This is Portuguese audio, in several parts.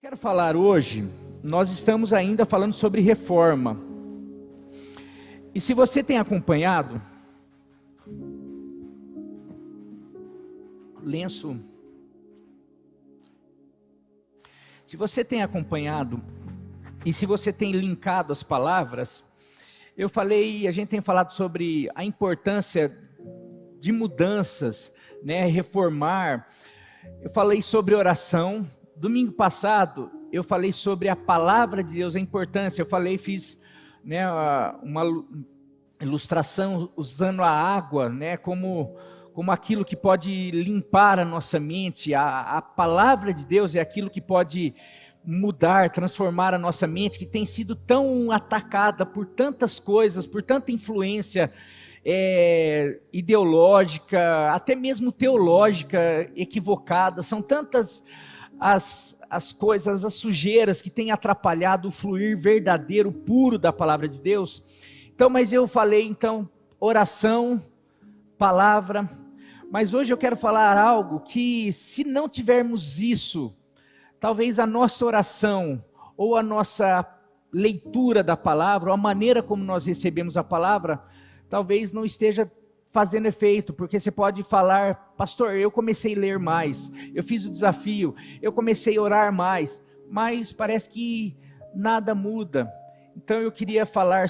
Quero falar hoje, nós estamos ainda falando sobre reforma. E se você tem acompanhado, se você tem acompanhado e se você tem linkado as palavras, a gente tem falado sobre a importância de mudanças, reformar. Eu falei sobre oração. Domingo passado, eu falei sobre a palavra de Deus, a importância. Fiz uma ilustração usando a água, como aquilo que pode limpar a nossa mente. A palavra de Deus é aquilo que pode mudar, transformar a nossa mente, que tem sido tão atacada por tantas coisas, por tanta influência ideológica, até mesmo teológica equivocada. São tantas as coisas, as sujeiras que têm atrapalhado o fluir verdadeiro, puro da palavra de Deus. Mas eu falei, oração, palavra, mas hoje eu quero falar algo que, se não tivermos isso, talvez a nossa oração, ou a nossa leitura da palavra, ou a maneira como nós recebemos a palavra, talvez não esteja fazendo efeito, porque você pode falar: pastor, eu comecei a ler mais, eu fiz o desafio, eu comecei a orar mais, mas parece que nada muda. Então eu queria falar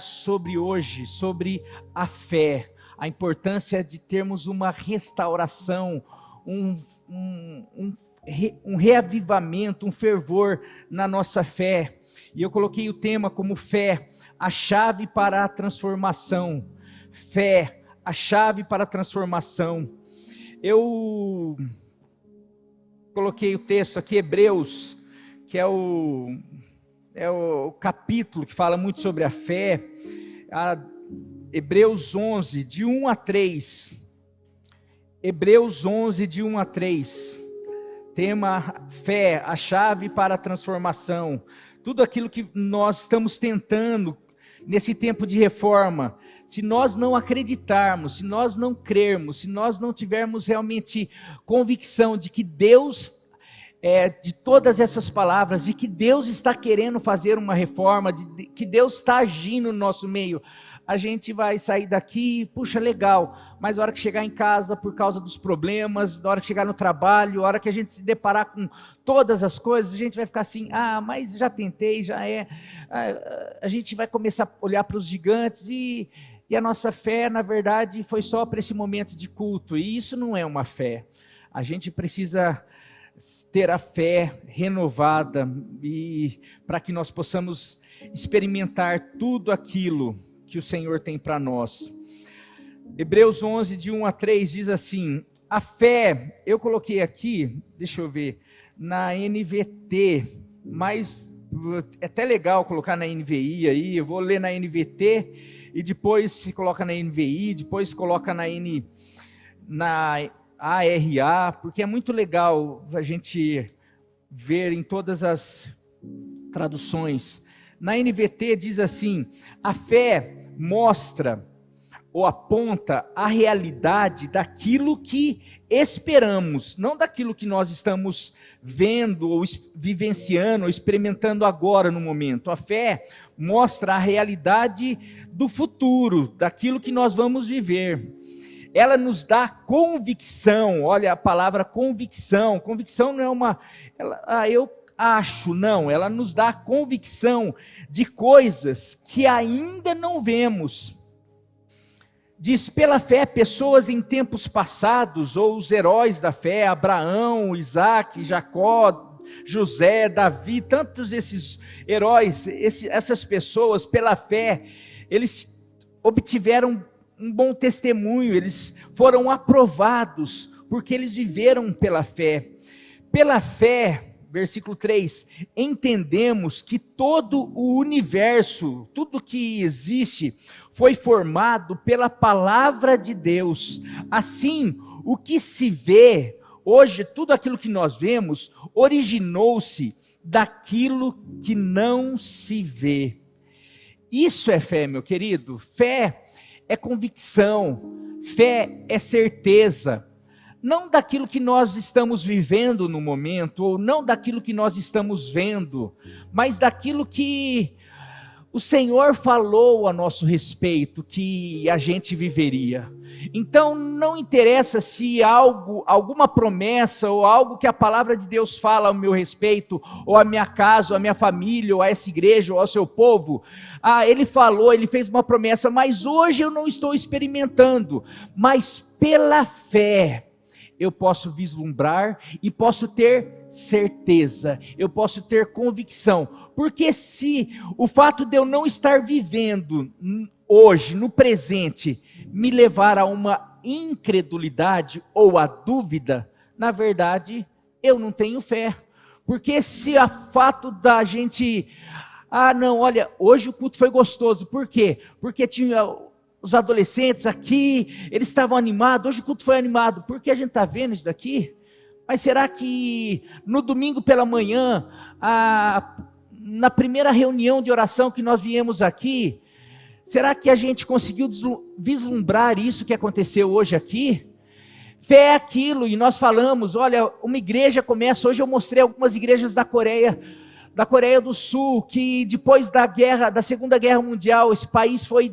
hoje sobre a fé, a importância de termos uma restauração, um reavivamento, um fervor na nossa fé. E eu coloquei o tema como fé, a chave para a transformação. Fé, a chave para a transformação. Eu coloquei o texto aqui, Hebreus, que é o capítulo que fala muito sobre a fé. Hebreus 11, de 1 a 3. Hebreus 11, de 1 a 3. Tema: fé, a chave para a transformação. Tudo aquilo que nós estamos tentando nesse tempo de reforma, se nós não acreditarmos, se nós não crermos, se nós não tivermos realmente convicção de que Deus, de todas essas palavras, de que Deus está querendo fazer uma reforma, de que Deus está agindo no nosso meio, a gente vai sair daqui, puxa, legal, mas na hora que chegar em casa, por causa dos problemas, na hora que chegar no trabalho, na hora que a gente se deparar com todas as coisas, a gente vai ficar assim: mas já tentei, a gente vai começar a olhar para os gigantes e a nossa fé, na verdade, foi só para esse momento de culto, e isso não é uma fé. A gente precisa ter a fé renovada, e para que nós possamos experimentar tudo aquilo que o Senhor tem para nós. Hebreus 11, de 1 a 3, diz assim: a fé, eu coloquei aqui, deixa eu ver, na NVT, mas é até legal colocar na NVI aí, eu vou ler na NVT, e depois se coloca na NVI, depois coloca na ARA, porque é muito legal a gente ver em todas as traduções. Na NVT diz assim: a fé mostra ou aponta a realidade daquilo que esperamos, não daquilo que nós estamos vendo, ou vivenciando, ou experimentando agora no momento. A fé mostra a realidade do futuro, daquilo que nós vamos viver. Ela nos dá convicção. Olha a palavra convicção. Convicção não é uma... eu acho, não. Ela nos dá convicção de coisas que ainda não vemos. Diz: pela fé, pessoas em tempos passados, ou os heróis da fé, Abraão, Isaac, Jacó, José, Davi, tantos esses heróis, essas pessoas, pela fé, eles obtiveram um bom testemunho, eles foram aprovados, porque eles viveram pela fé. Pela fé, versículo 3, entendemos que todo o universo, tudo que existe, foi formado pela palavra de Deus. Assim, o que se vê, hoje, tudo aquilo que nós vemos, originou-se daquilo que não se vê. Isso é fé, meu querido. Fé é convicção, fé é certeza. não daquilo que nós estamos vivendo no momento, ou não daquilo que nós estamos vendo, mas daquilo que o Senhor falou a nosso respeito, que a gente viveria. Então não interessa se alguma promessa, ou algo que a palavra de Deus fala ao meu respeito, ou a minha casa, ou a minha família, ou a essa igreja, ou ao seu povo. Ele falou, ele fez uma promessa, mas hoje eu não estou experimentando. Mas pela fé, eu posso vislumbrar e posso ter certeza, eu posso ter convicção, porque se o fato de eu não estar vivendo hoje, no presente, me levar a uma incredulidade ou a dúvida, na verdade, eu não tenho fé, porque se a fato da gente, não, olha, hoje o culto foi gostoso, por quê? Porque tinha os adolescentes aqui, eles estavam animados, hoje o culto foi animado, porque a gente está vendo isso daqui? Mas será que no domingo pela manhã, na primeira reunião de oração que nós viemos aqui, será que a gente conseguiu vislumbrar isso que aconteceu hoje aqui? Fé é aquilo, e nós falamos, olha, uma igreja começa, hoje eu mostrei algumas igrejas da Coreia do Sul, que depois da Segunda Guerra Mundial, esse país foi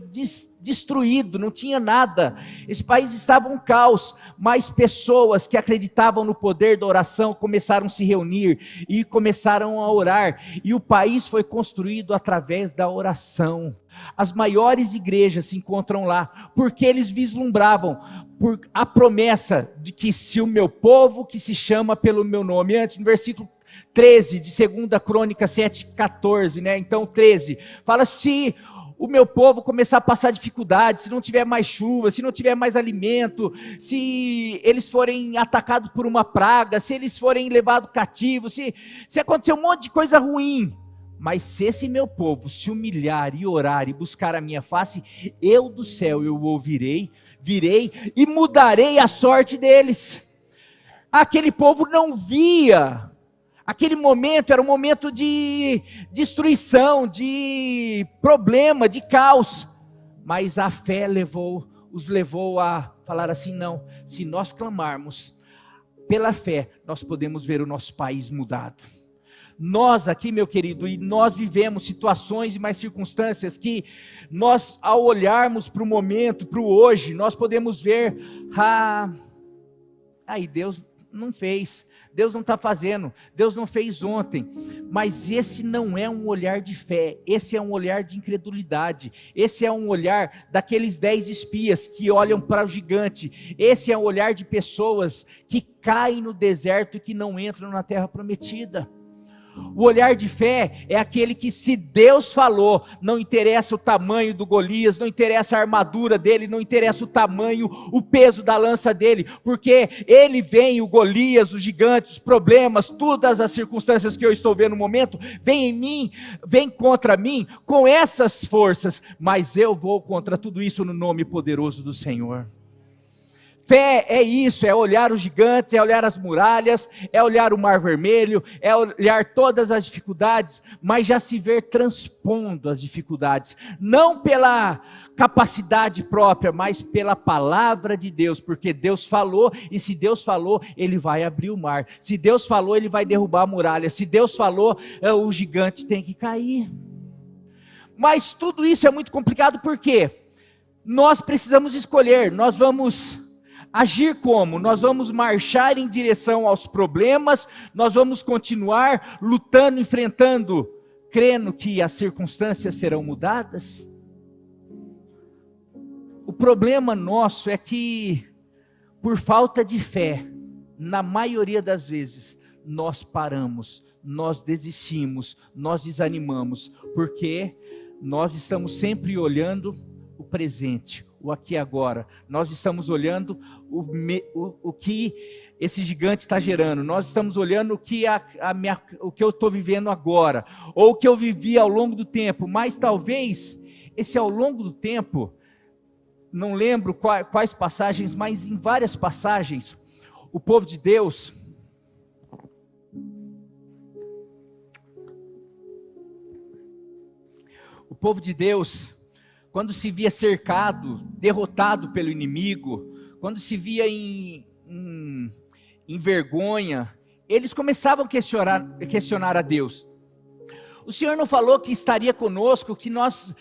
destruído, não tinha nada, esse país estava um caos, mas pessoas que acreditavam no poder da oração começaram a se reunir e começaram a orar, e o país foi construído através da oração. As maiores igrejas se encontram lá, porque eles vislumbravam por a promessa de que se o meu povo que se chama pelo meu nome, antes no versículo 13 de 2 Crônicas 7:14, né? Então 13, fala: se o meu povo começar a passar dificuldade, se não tiver mais chuva, se não tiver mais alimento, se eles forem atacados por uma praga, se eles forem levados cativos, se acontecer um monte de coisa ruim, mas se esse meu povo se humilhar e orar e buscar a minha face, eu do céu eu ouvirei, virei e mudarei a sorte deles. Aquele povo não via. Aquele momento era um momento de destruição, de problema, de caos. Mas a fé os levou a falar assim: não, se nós clamarmos pela fé, nós podemos ver o nosso país mudado. Nós aqui, meu querido, e nós vivemos situações e mais circunstâncias que nós, ao olharmos para o momento, para o hoje, nós podemos ver, Deus não fez, Deus não está fazendo, Deus não fez ontem, mas esse não é um olhar de fé, esse é um olhar de incredulidade, esse é um olhar daqueles 10 espias que olham para o gigante, esse é um olhar de pessoas que caem no deserto e que não entram na terra prometida. O olhar de fé é aquele que, se Deus falou, não interessa o tamanho do Golias, não interessa a armadura dele, não interessa o tamanho, o peso da lança dele, porque ele vem, o Golias, os gigantes, os problemas, todas as circunstâncias que eu estou vendo no momento, vem em mim, vem contra mim, com essas forças, mas eu vou contra tudo isso no nome poderoso do Senhor. Fé é isso, é olhar os gigantes, é olhar as muralhas, é olhar o mar vermelho, é olhar todas as dificuldades, mas já se ver transpondo as dificuldades, não pela capacidade própria, mas pela palavra de Deus, porque Deus falou, e se Deus falou, Ele vai abrir o mar, se Deus falou, Ele vai derrubar a muralha, se Deus falou, o gigante tem que cair. Mas tudo isso é muito complicado, porque nós precisamos escolher, nós vamos agir como? Nós vamos marchar em direção aos problemas, nós vamos continuar lutando, enfrentando, crendo que as circunstâncias serão mudadas? O problema nosso é que, por falta de fé, na maioria das vezes, nós paramos, nós desistimos, nós desanimamos, porque nós estamos sempre olhando o presente, o aqui e agora, nós estamos olhando o que esse gigante está gerando, nós estamos olhando o que eu estou vivendo agora, ou o que eu vivi ao longo do tempo, mas talvez esse ao longo do tempo, não lembro quais passagens, mas em várias passagens, o povo de Deus, quando se via cercado, derrotado pelo inimigo, quando se via em em vergonha, eles começavam a questionar a Deus. O Senhor não falou que estaria conosco, que nós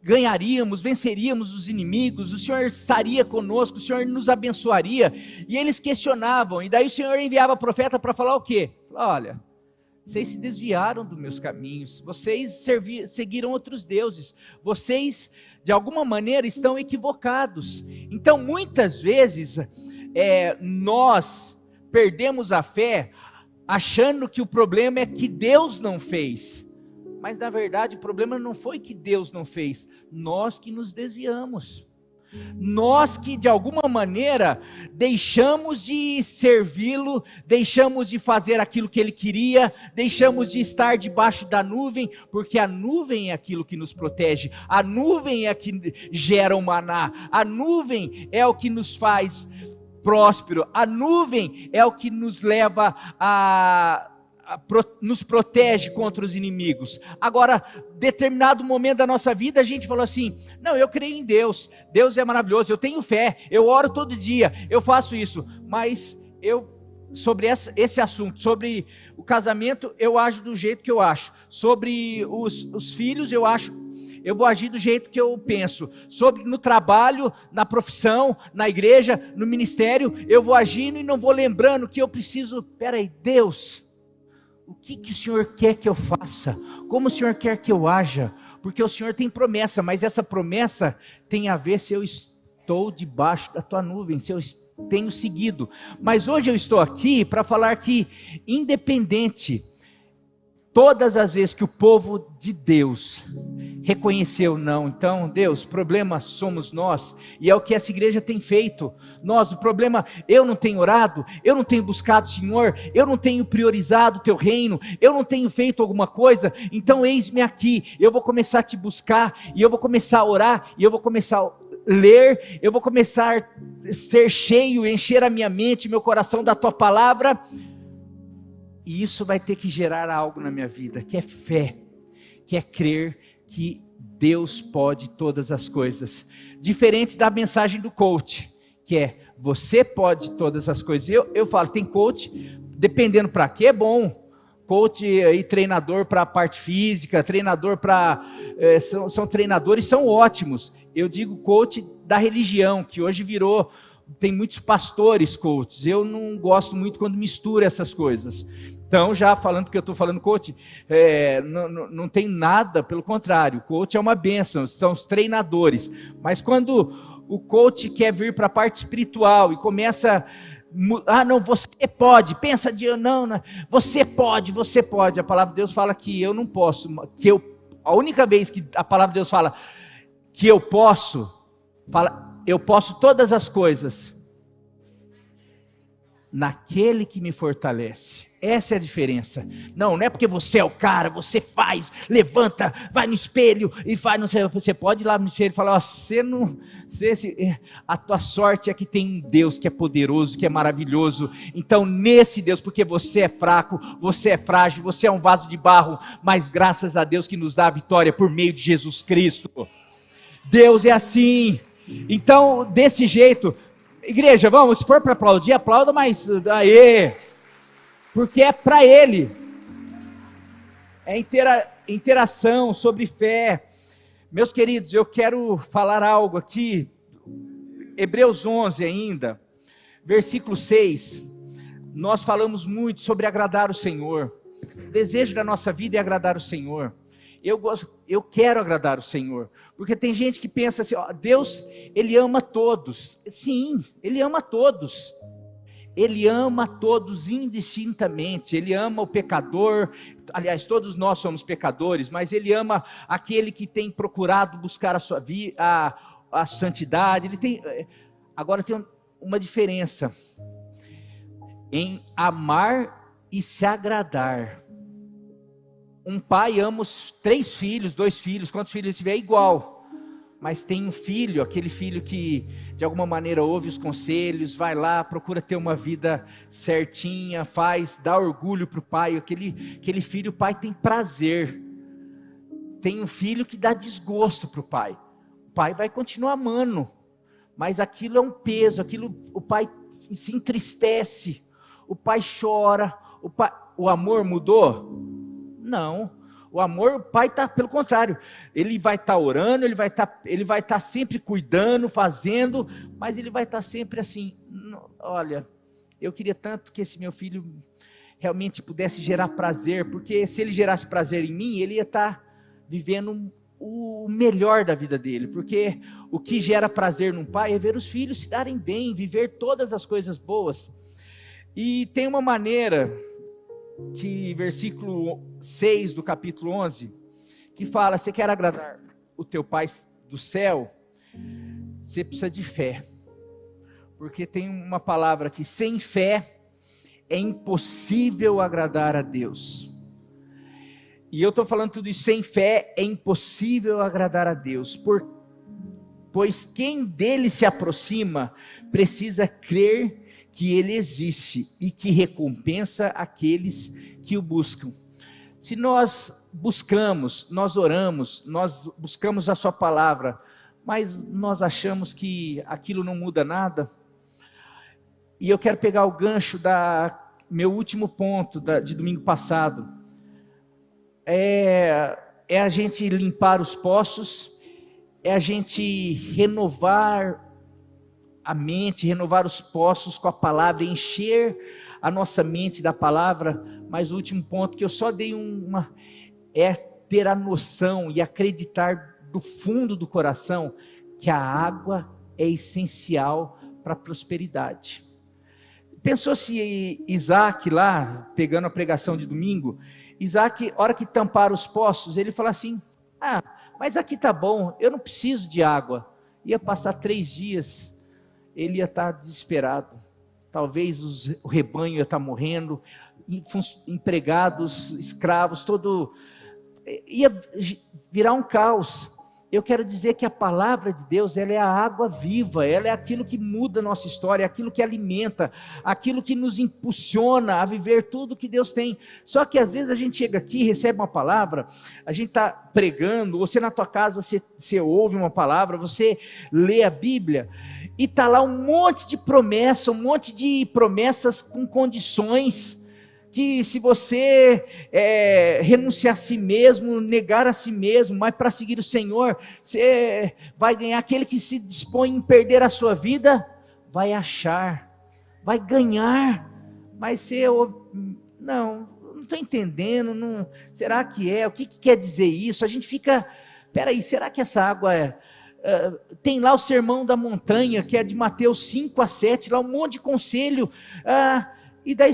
ganharíamos, venceríamos os inimigos, o Senhor estaria conosco, o Senhor nos abençoaria. E eles questionavam, e daí o Senhor enviava profeta para falar o quê? Olha, vocês se desviaram dos meus caminhos, vocês seguiram outros deuses, vocês de alguma maneira estão equivocados. Então muitas vezes nós perdemos a fé achando que o problema é que Deus não fez. Mas na verdade o problema não foi que Deus não fez, nós que nos desviamos. Nós que de alguma maneira deixamos de servi-lo, deixamos de fazer aquilo que ele queria, deixamos de estar debaixo da nuvem, porque a nuvem é aquilo que nos protege, a nuvem é a que gera o maná, a nuvem é o que nos faz próspero, a nuvem é o que nos leva nos protege contra os inimigos. Agora, determinado momento da nossa vida, a gente falou assim, não, eu creio em Deus, Deus é maravilhoso, eu tenho fé, eu oro todo dia, eu faço isso, mas sobre esse assunto, sobre o casamento, eu ajo do jeito que eu acho, sobre os filhos, eu vou agir do jeito que eu penso, no trabalho, na profissão, na igreja, no ministério, eu vou agindo e não vou lembrando que eu preciso, peraí, Deus, o que o Senhor quer que eu faça? Como o Senhor quer que eu haja? Porque o Senhor tem promessa, mas essa promessa tem a ver se eu estou debaixo da tua nuvem, se eu tenho seguido. Mas hoje eu estou aqui para falar que, independente, todas as vezes que o povo de Deus reconheceu, não, então Deus, o problema somos nós, e é o que essa igreja tem feito, o problema, eu não tenho orado, eu não tenho buscado o Senhor, eu não tenho priorizado o teu reino, eu não tenho feito alguma coisa, então eis-me aqui, eu vou começar a te buscar, e eu vou começar a orar, e eu vou começar a ler, eu vou começar a ser cheio, encher a minha mente, meu coração da tua palavra, e isso vai ter que gerar algo na minha vida, que é fé, que é crer que Deus pode todas as coisas. Diferente da mensagem do coach, que é, você pode todas as coisas. Eu falo, tem coach, dependendo para quê, é bom. Coach e treinador para a parte física, treinador para... são treinadores, são ótimos. Eu digo coach da religião, que hoje virou... Tem muitos pastores coaches, eu não gosto muito quando mistura essas coisas. Então, já falando, porque eu estou falando coach, não tem nada, pelo contrário, coach é uma bênção, são os treinadores. Mas quando o coach quer vir para a parte espiritual e começa, não, você pode, pensa de não, você pode, a palavra de Deus fala que eu não posso, a única vez que a palavra de Deus fala que eu posso todas as coisas naquele que me fortalece. Essa é a diferença. Não é porque você é o cara, você faz, levanta, vai no espelho e faz, não sei, você pode ir lá no espelho e falar, a tua sorte é que tem um Deus que é poderoso, que é maravilhoso. Então nesse Deus, porque você é fraco, você é frágil, você é um vaso de barro, mas graças a Deus que nos dá a vitória por meio de Jesus Cristo. Deus é assim. Então, desse jeito, igreja, vamos, se for para aplaudir, aplauda, mas aê, porque é para Ele, é interação sobre fé. Meus queridos, eu quero falar algo aqui, Hebreus 11 ainda, versículo 6, nós falamos muito sobre agradar o Senhor, o desejo da nossa vida é agradar o Senhor. Eu quero agradar o Senhor, porque tem gente que pensa assim, Deus, Ele ama todos. Sim, Ele ama todos. Ele ama todos indistintamente. Ele ama o pecador, aliás, todos nós somos pecadores, mas Ele ama aquele que tem procurado buscar a sua vida, a santidade. Agora tem uma diferença em amar e se agradar. Um pai ama os 3 filhos, 2 filhos, quantos filhos tiver é igual. Mas tem um filho, aquele filho que de alguma maneira ouve os conselhos, vai lá, procura ter uma vida certinha, dá orgulho para o pai. Aquele filho, o pai tem prazer. Tem um filho que dá desgosto para o pai vai continuar amando, mas aquilo é um peso, o pai se entristece, o pai chora, o amor mudou? Não. O amor, o pai está, pelo contrário, ele vai estar orando, ele vai estar sempre cuidando, fazendo, mas ele vai estar sempre assim, olha, eu queria tanto que esse meu filho realmente pudesse gerar prazer, porque se ele gerasse prazer em mim, ele ia estar vivendo o melhor da vida dele, porque o que gera prazer num pai é ver os filhos se darem bem, viver todas as coisas boas. E tem uma maneira que versículo 6 do capítulo 11, que fala, você quer agradar o teu pai do céu, você precisa de fé, porque tem uma palavra aqui, sem fé é impossível agradar a Deus. E eu estou falando tudo isso, sem fé é impossível agradar a Deus, pois quem dele se aproxima, precisa crer que ele existe e que recompensa aqueles que o buscam. Se nós buscamos, nós oramos, nós buscamos a sua palavra, mas nós achamos que aquilo não muda nada, e eu quero pegar o gancho meu último ponto de domingo passado, é a gente limpar os poços, é a gente renovar a mente, renovar os poços com a palavra, encher a nossa mente da palavra. Mas o último ponto que eu só dei é ter a noção e acreditar do fundo do coração que a água é essencial para a prosperidade. Pensou se Isaac lá, pegando a pregação de domingo, Isaac, hora que tamparam os poços, ele falou assim, mas aqui tá bom, eu não preciso de água. Ia passar 3 dias, ele ia estar desesperado, talvez o rebanho ia estar morrendo, empregados, escravos, ia virar um caos. Eu quero dizer que a palavra de Deus, ela é a água viva, ela é aquilo que muda a nossa história, é aquilo que alimenta, aquilo que nos impulsiona a viver tudo que Deus tem. Só que às vezes a gente chega aqui, recebe uma palavra, a gente está pregando, você na tua casa, você ouve uma palavra, você lê a Bíblia, e está lá um monte de promessas com condições, que se você renunciar a si mesmo, negar a si mesmo, mas para seguir o Senhor, você vai ganhar. Aquele que se dispõe em perder a sua vida, vai achar, vai ganhar. Mas você, não estou entendendo, será que o que quer dizer isso? A gente fica, peraí, será que essa água tem lá o sermão da montanha, que é de Mateus 5-7, lá um monte de conselho, e daí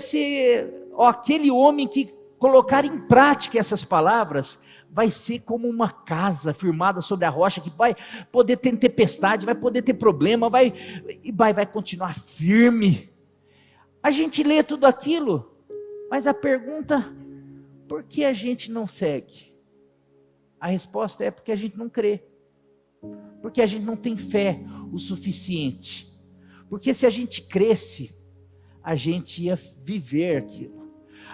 aquele homem que colocar em prática essas palavras, vai ser como uma casa firmada sobre a rocha, que vai poder ter tempestade, vai poder ter problema, vai continuar firme. A gente lê tudo aquilo, mas a pergunta, por que a gente não segue? A resposta é porque a gente não crê, porque a gente não tem fé o suficiente, porque se a gente cresce, a gente ia viver aquilo.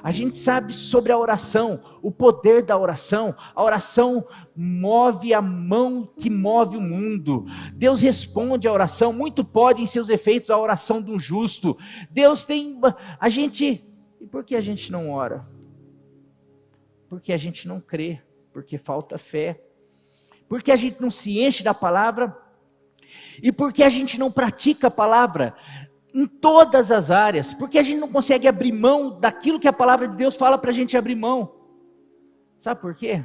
A gente sabe sobre a oração, o poder da oração. A oração move a mão que move o mundo. Deus responde à oração, muito pode em seus efeitos a oração do justo. Deus tem, e por que a gente não ora? Porque a gente não crê, porque falta fé. Porque a gente não se enche da palavra, e porque a gente não pratica a palavra em todas as áreas, porque a gente não consegue abrir mão daquilo que a palavra de Deus fala para a gente abrir mão. Sabe por quê?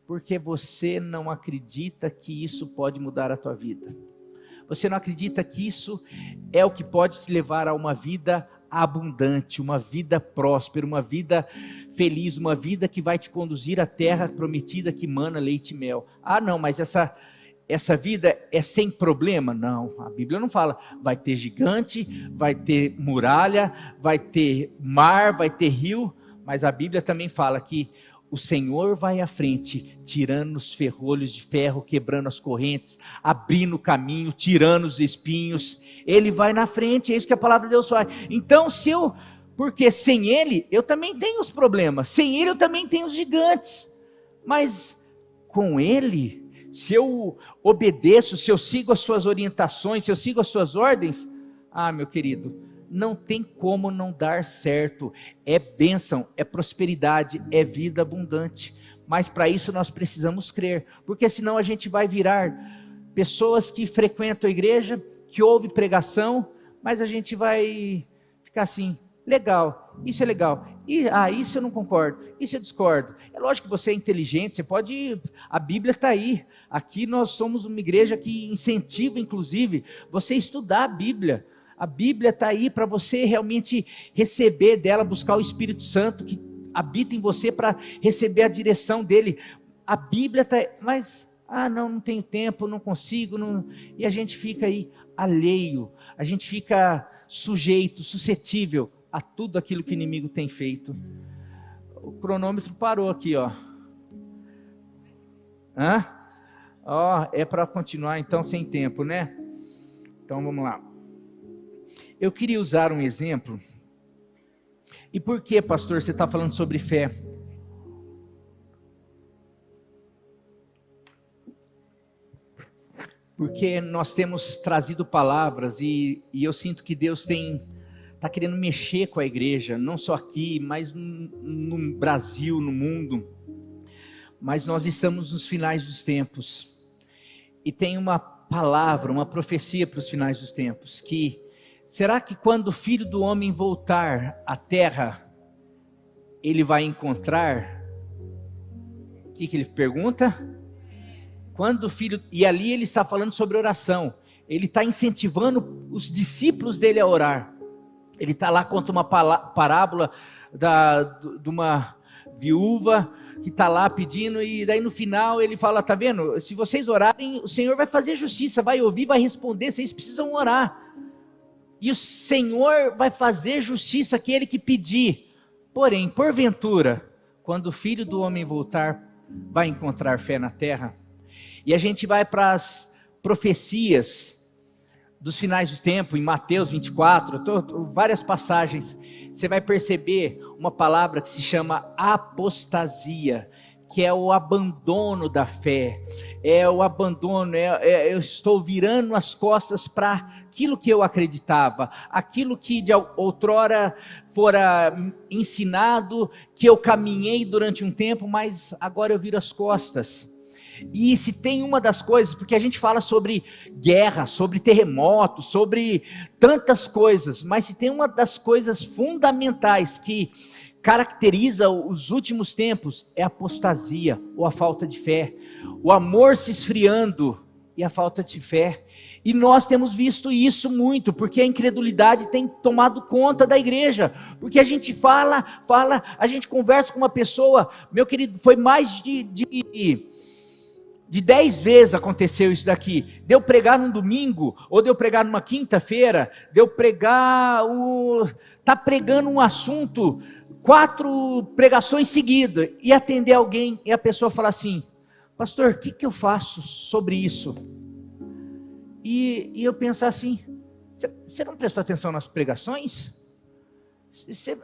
Porque você não acredita que isso pode mudar a tua vida. Você não acredita que isso é o que pode te levar a uma vida abundante, uma vida próspera, uma vida feliz, uma vida que vai te conduzir à terra prometida que mana leite e mel. Não, mas essa vida é sem problema? Não, a Bíblia não fala, vai ter gigante, vai ter muralha, vai ter mar, vai ter rio, mas a Bíblia também fala que o Senhor vai à frente, tirando os ferrolhos de ferro, quebrando as correntes, abrindo o caminho, tirando os espinhos. Ele vai na frente, é isso que a palavra de Deus faz. Então, porque sem Ele, eu também tenho os problemas, sem Ele eu também tenho os gigantes, mas com Ele, se eu obedeço, se eu sigo as suas orientações, se eu sigo as suas ordens, meu querido, não tem como não dar certo. É bênção, é prosperidade, é vida abundante. Mas para isso nós precisamos crer, porque senão a gente vai virar pessoas que frequentam a igreja, que ouvem pregação, mas a gente vai ficar assim, legal, isso é legal, isso eu não concordo, isso eu discordo. É lógico que você é inteligente, você pode, a Bíblia está aí, aqui nós somos uma igreja que incentiva inclusive você estudar a Bíblia está aí para você realmente receber dela, buscar o Espírito Santo que habita em você para receber a direção dele. A Bíblia está aí, mas não tenho tempo, não consigo, e a gente fica aí alheio, a gente fica sujeito, suscetível a tudo aquilo que o inimigo tem feito. O cronômetro parou aqui, ó. É para continuar então sem tempo, né? Então vamos lá. Eu queria usar um exemplo. E por que, pastor, você está falando sobre fé? Porque nós temos trazido palavras e eu sinto que Deus está querendo mexer com a igreja, não só aqui, mas no Brasil, no mundo. Mas nós estamos nos finais dos tempos. E tem uma palavra, uma profecia para os finais dos tempos, que será que quando o Filho do Homem voltar à terra, ele vai encontrar? O que ele pergunta? Quando o Filho... E ali ele está falando sobre oração. Ele está incentivando os discípulos dele a orar. Ele está lá, conta uma parábola de uma viúva que está lá pedindo, e daí no final ele fala, tá vendo? Se vocês orarem, o Senhor vai fazer justiça, vai ouvir, vai responder, vocês precisam orar. E o Senhor vai fazer justiça àquele que pedir. Porém, porventura, quando o Filho do Homem voltar, vai encontrar fé na terra? E a gente vai para as profecias dos finais do tempo, em Mateus 24, várias passagens, você vai perceber uma palavra que se chama apostasia, que é o abandono da fé, é o abandono, eu estou virando as costas para aquilo que eu acreditava, aquilo que de outrora fora ensinado, que eu caminhei durante um tempo, mas agora eu viro as costas. E se tem uma das coisas, porque a gente fala sobre guerra, sobre terremoto, sobre tantas coisas, mas se tem uma das coisas fundamentais que caracteriza os últimos tempos, é a apostasia, ou a falta de fé, o amor se esfriando e a falta de fé. E nós temos visto isso muito, porque a incredulidade tem tomado conta da igreja, porque a gente fala, a gente conversa com uma pessoa, meu querido, foi mais de 10 vezes aconteceu isso daqui, de eu pregar num domingo, ou de eu pregar numa quinta-feira, de eu pregar, tá pregando um assunto, 4 pregações seguidas, e atender alguém, e a pessoa fala assim, pastor, o que eu faço sobre isso? E eu pensar assim, você não prestou atenção nas pregações? Você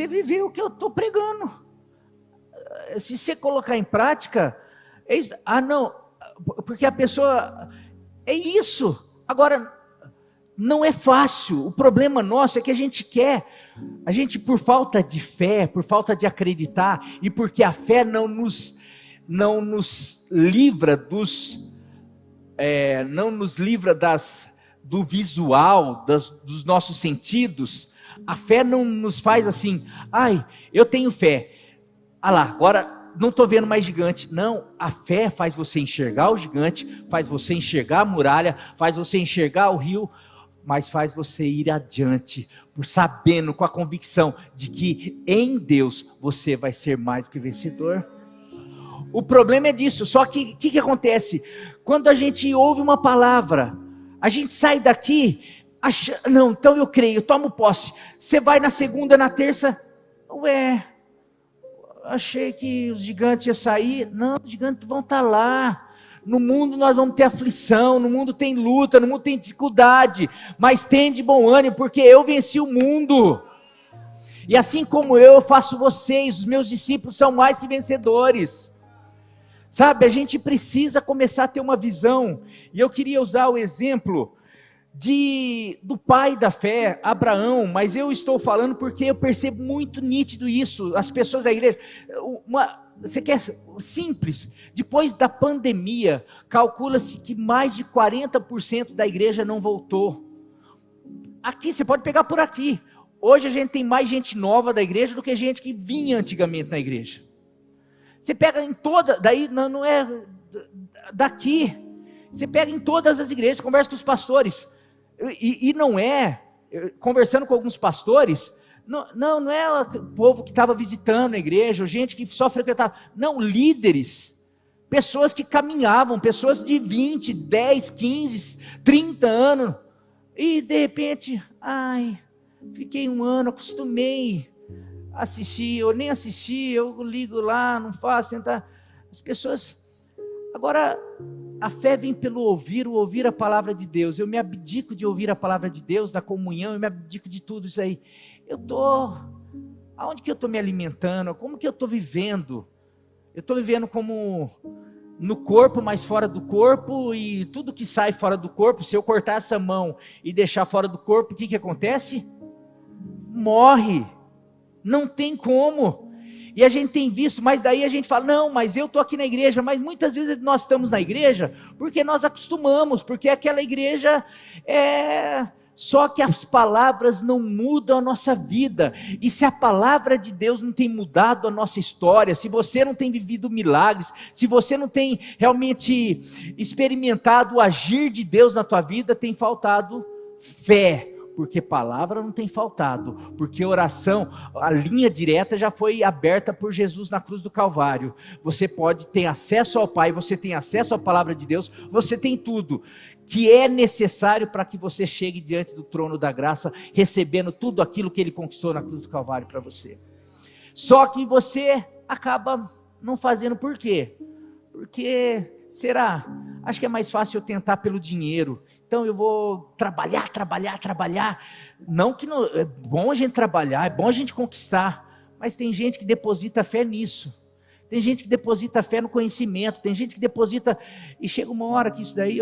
viveu o que eu estou pregando, se você colocar em prática, não, porque a pessoa, é isso, agora, não é fácil, o problema nosso é que a gente por falta de fé, por falta de acreditar, e porque a fé não nos livra do visual, dos nossos sentidos, a fé não nos faz assim, eu tenho fé, agora não estou vendo mais gigante. Não, a fé faz você enxergar o gigante, faz você enxergar a muralha, faz você enxergar o rio, mas faz você ir adiante, por sabendo, com a convicção de que em Deus você vai ser mais do que vencedor. O problema é disso, só que o que acontece? Quando a gente ouve uma palavra, a gente sai daqui, não, então eu creio, tomo posse. Você vai na segunda, na terça, achei que os gigantes iam sair. Não, os gigantes vão estar lá. No mundo nós vamos ter aflição, no mundo tem luta, no mundo tem dificuldade, mas tem de bom ânimo, porque eu venci o mundo. E assim como eu faço vocês, os meus discípulos são mais que vencedores. Sabe, a gente precisa começar a ter uma visão. E eu queria usar o exemplo do pai da fé, Abraão, mas eu estou falando porque eu percebo muito nítido isso, as pessoas da igreja, você quer simples, depois da pandemia, calcula-se que mais de 40% da igreja não voltou. Aqui, você pode pegar por aqui, hoje a gente tem mais gente nova da igreja do que gente que vinha antigamente na igreja. Você pega em toda, daí não é daqui, você pega em todas as igrejas, conversa com os pastores, e não é, conversando com alguns pastores, não é o povo que estava visitando a igreja, ou gente que só frequentava, não, líderes, pessoas que caminhavam, pessoas de 20, 10, 15, 30 anos, e de repente, fiquei um ano, acostumei a assistir, eu nem assisti, eu ligo lá, não faço, sentar, as pessoas, agora, a fé vem pelo ouvir a palavra de Deus, eu me abdico de ouvir a palavra de Deus, da comunhão, eu me abdico de tudo isso aí, aonde que eu estou me alimentando, como que eu estou vivendo? Eu estou vivendo como no corpo, mas fora do corpo, e tudo que sai fora do corpo, se eu cortar essa mão e deixar fora do corpo, o que que acontece? Morre, não tem como. E a gente tem visto, mas daí a gente fala, não, mas eu estou aqui na igreja, mas muitas vezes nós estamos na igreja, porque nós acostumamos, porque aquela igreja só que as palavras não mudam a nossa vida, e se a palavra de Deus não tem mudado a nossa história, se você não tem vivido milagres, se você não tem realmente experimentado o agir de Deus na tua vida, tem faltado fé, porque palavra não tem faltado, porque oração, a linha direta já foi aberta por Jesus na cruz do Calvário, você pode ter acesso ao Pai, você tem acesso à palavra de Deus, você tem tudo, que é necessário para que você chegue diante do trono da graça, recebendo tudo aquilo que Ele conquistou na cruz do Calvário para você, só que você acaba não fazendo, por quê? Porque, acho que é mais fácil eu tentar pelo dinheiro, então eu vou trabalhar, não que não, é bom a gente trabalhar, é bom a gente conquistar, mas tem gente que deposita fé nisso, tem gente que deposita fé no conhecimento, tem gente que deposita, e chega uma hora que isso daí,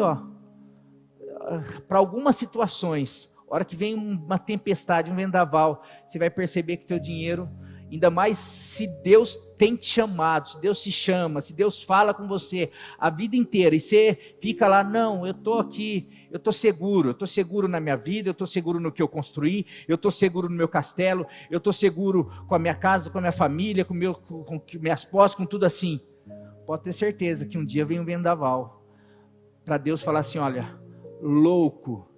para algumas situações, a hora que vem uma tempestade, um vendaval, você vai perceber que teu dinheiro, ainda mais se Deus tem te chamado, se Deus te chama, se Deus fala com você a vida inteira, e você fica lá, não, eu estou aqui, eu estou seguro na minha vida, eu estou seguro no que eu construí, eu estou seguro no meu castelo, eu estou seguro com a minha casa, com a minha família, com minhas posses, com tudo assim, pode ter certeza que um dia vem um vendaval, para Deus falar assim, olha, louco,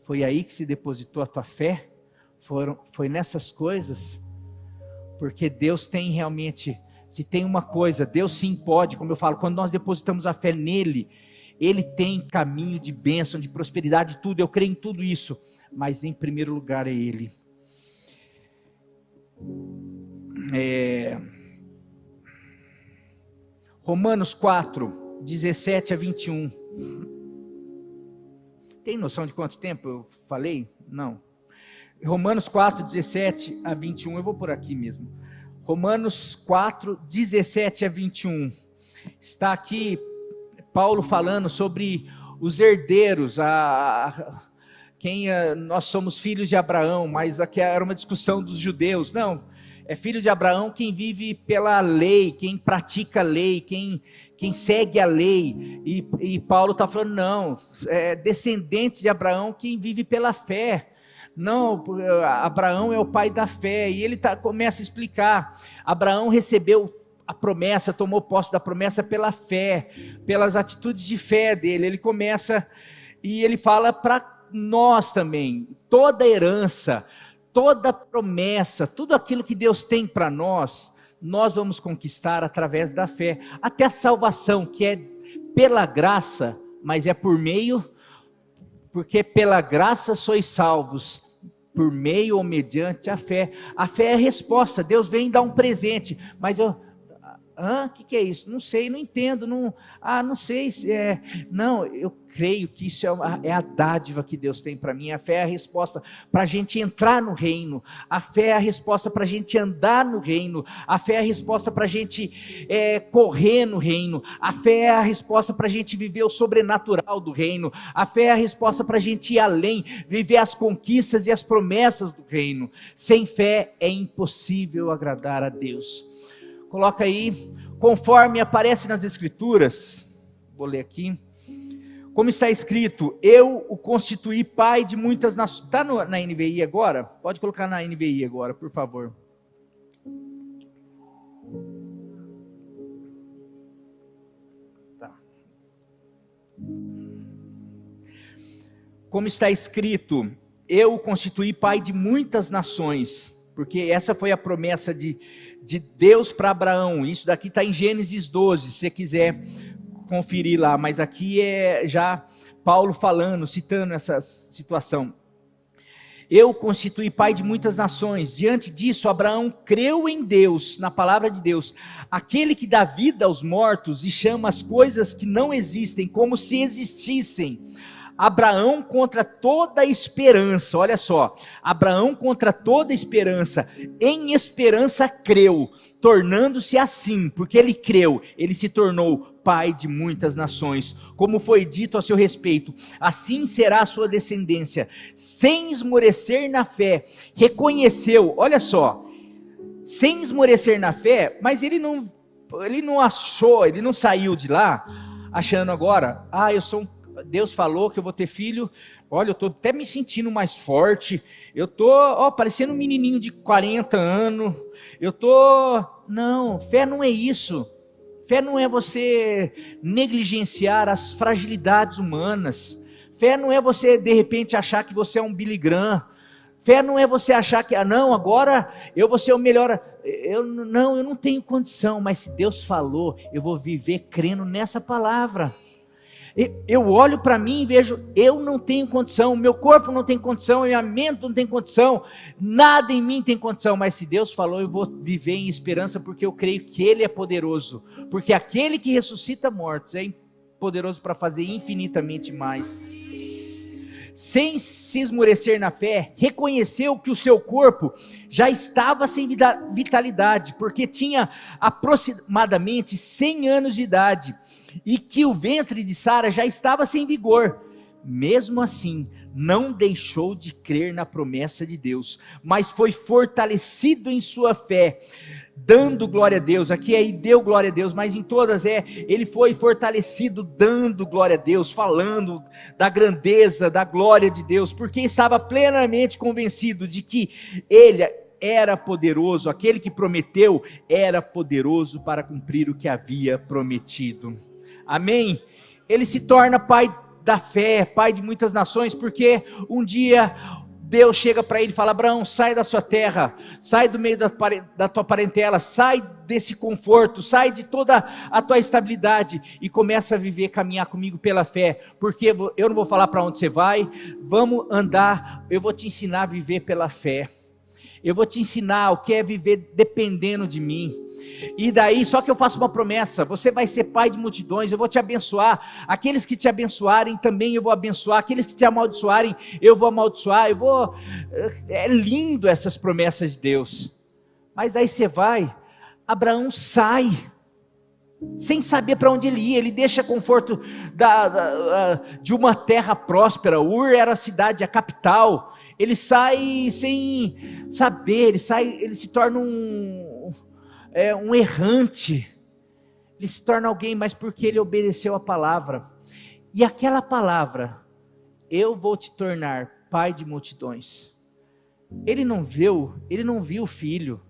foi aí que se depositou a tua fé? Foi nessas coisas? Porque Deus tem realmente, se tem uma coisa, Deus sim pode, como eu falo, quando nós depositamos a fé nele, Ele tem caminho de bênção, de prosperidade, tudo, eu creio em tudo isso, mas em primeiro lugar é Ele. Romanos 4, 17 a 21, tem noção de quanto tempo eu falei? Não. Romanos 4, 17 a 21, eu vou por aqui mesmo. Romanos 4, 17 a 21. Está aqui Paulo falando sobre os herdeiros, nós somos filhos de Abraão, mas aqui era uma discussão dos judeus. Não, é filho de Abraão quem vive pela lei, quem pratica a lei, quem segue a lei. E Paulo está falando, não, é descendente de Abraão quem vive pela fé. Não, Abraão é o pai da fé, e ele começa a explicar, Abraão recebeu a promessa, tomou posse da promessa pela fé, pelas atitudes de fé dele, ele começa, e ele fala para nós também, toda herança, toda promessa, tudo aquilo que Deus tem para nós vamos conquistar através da fé, até a salvação, que é pela graça, mas é porque pela graça sois salvos, por meio ou mediante a fé é a resposta, Deus vem dar um presente, mas O que é isso? Não sei, não entendo, não sei se é. Não, eu creio que isso é a dádiva que Deus tem para mim. A fé é a resposta para a gente entrar no reino. A fé é a resposta para a gente andar no reino. A fé é a resposta para a gente correr no reino. A fé é a resposta para a gente viver o sobrenatural do reino. A fé é a resposta para a gente ir além, viver as conquistas e as promessas do reino. Sem fé é impossível agradar a Deus. Coloca aí, conforme aparece nas Escrituras, vou ler aqui, como está escrito, eu o constituí pai de muitas nações. Está na NVI agora? Pode colocar na NVI agora, por favor. Tá. Como está escrito, eu o constituí pai de muitas nações, porque essa foi a promessa de Deus para Abraão. Isso daqui está em Gênesis 12, se você quiser conferir lá, mas aqui é já Paulo falando, citando essa situação. Eu constituí pai de muitas nações. Diante disso, Abraão creu em Deus, na palavra de Deus, aquele que dá vida aos mortos e chama as coisas que não existem como se existissem. Abraão contra toda esperança, olha só, Abraão contra toda esperança, em esperança creu, tornando-se assim, porque ele creu, ele se tornou pai de muitas nações, como foi dito a seu respeito, assim será a sua descendência, sem esmorecer na fé, reconheceu, olha só, sem esmorecer na fé, mas ele não achou, ele não saiu de lá, achando agora, Deus falou que eu vou ter filho, olha, eu estou até me sentindo mais forte, eu estou parecendo um menininho de 40 anos, não, fé não é isso, fé não é você negligenciar as fragilidades humanas, fé não é você de repente achar que você é um Billy Graham, fé não é você achar que, agora eu vou ser o melhor, eu não tenho condição, mas se Deus falou, eu vou viver crendo nessa palavra. Eu olho para mim e vejo, eu não tenho condição, meu corpo não tem condição, minha mente não tem condição, nada em mim tem condição, mas se Deus falou, eu vou viver em esperança, porque eu creio que Ele é poderoso, porque aquele que ressuscita mortos é poderoso para fazer infinitamente mais. Sem se esmorecer na fé, reconheceu que o seu corpo já estava sem vitalidade, porque tinha aproximadamente 100 anos de idade, e que o ventre de Sara já estava sem vigor. Mesmo assim, não deixou de crer na promessa de Deus, mas foi fortalecido em sua fé, dando glória a Deus. Aqui deu glória a Deus, mas em todas ele foi fortalecido dando glória a Deus, falando da grandeza, da glória de Deus, porque estava plenamente convencido de que Ele era poderoso, aquele que prometeu era poderoso para cumprir o que havia prometido. Amém? Ele se torna pai da fé, pai de muitas nações, porque um dia Deus chega para ele e fala: Abraão, sai da sua terra, sai do meio da tua parentela, sai desse conforto, sai de toda a tua estabilidade e começa a viver, caminhar comigo pela fé, porque eu não vou falar para onde você vai, vamos andar, eu vou te ensinar a viver pela fé. Eu vou te ensinar o que é viver dependendo de mim. E daí, só que eu faço uma promessa: você vai ser pai de multidões, eu vou te abençoar. Aqueles que te abençoarem também eu vou abençoar. Aqueles que te amaldiçoarem eu vou amaldiçoar. É lindo essas promessas de Deus. Mas daí você vai, Abraão sai, sem saber para onde ele ia. Ele deixa conforto de uma terra próspera. Ur era a cidade, a capital. Ele sai sem saber, ele se torna um errante, ele se torna alguém, mas porque ele obedeceu a palavra, e aquela palavra, eu vou te tornar pai de multidões, ele não viu o filho,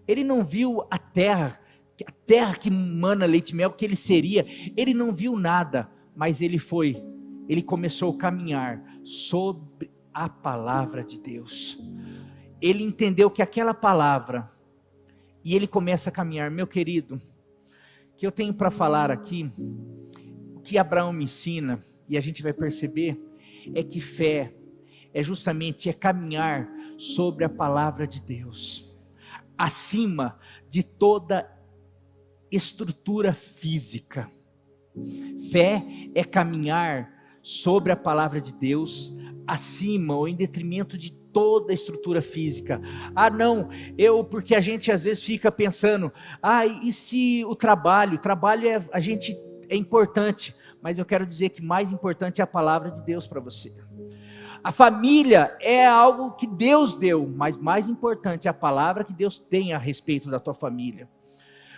ele não viu a terra que mana leite e mel, que ele seria, ele não viu nada, mas ele começou a caminhar sobre a palavra de Deus. Ele entendeu que aquela palavra, e ele começa a caminhar. Meu querido, o que eu tenho para falar aqui, o que Abraão me ensina, e a gente vai perceber, é que fé é justamente caminhar sobre a palavra de Deus, acima de toda estrutura física. Fé é caminhar sobre a palavra de Deus, acima ou em detrimento de toda a estrutura física. Não, porque a gente às vezes fica pensando, e se o trabalho é importante, mas eu quero dizer que mais importante é a palavra de Deus para você. A família é algo que Deus deu, mas mais importante é a palavra que Deus tem a respeito da tua família.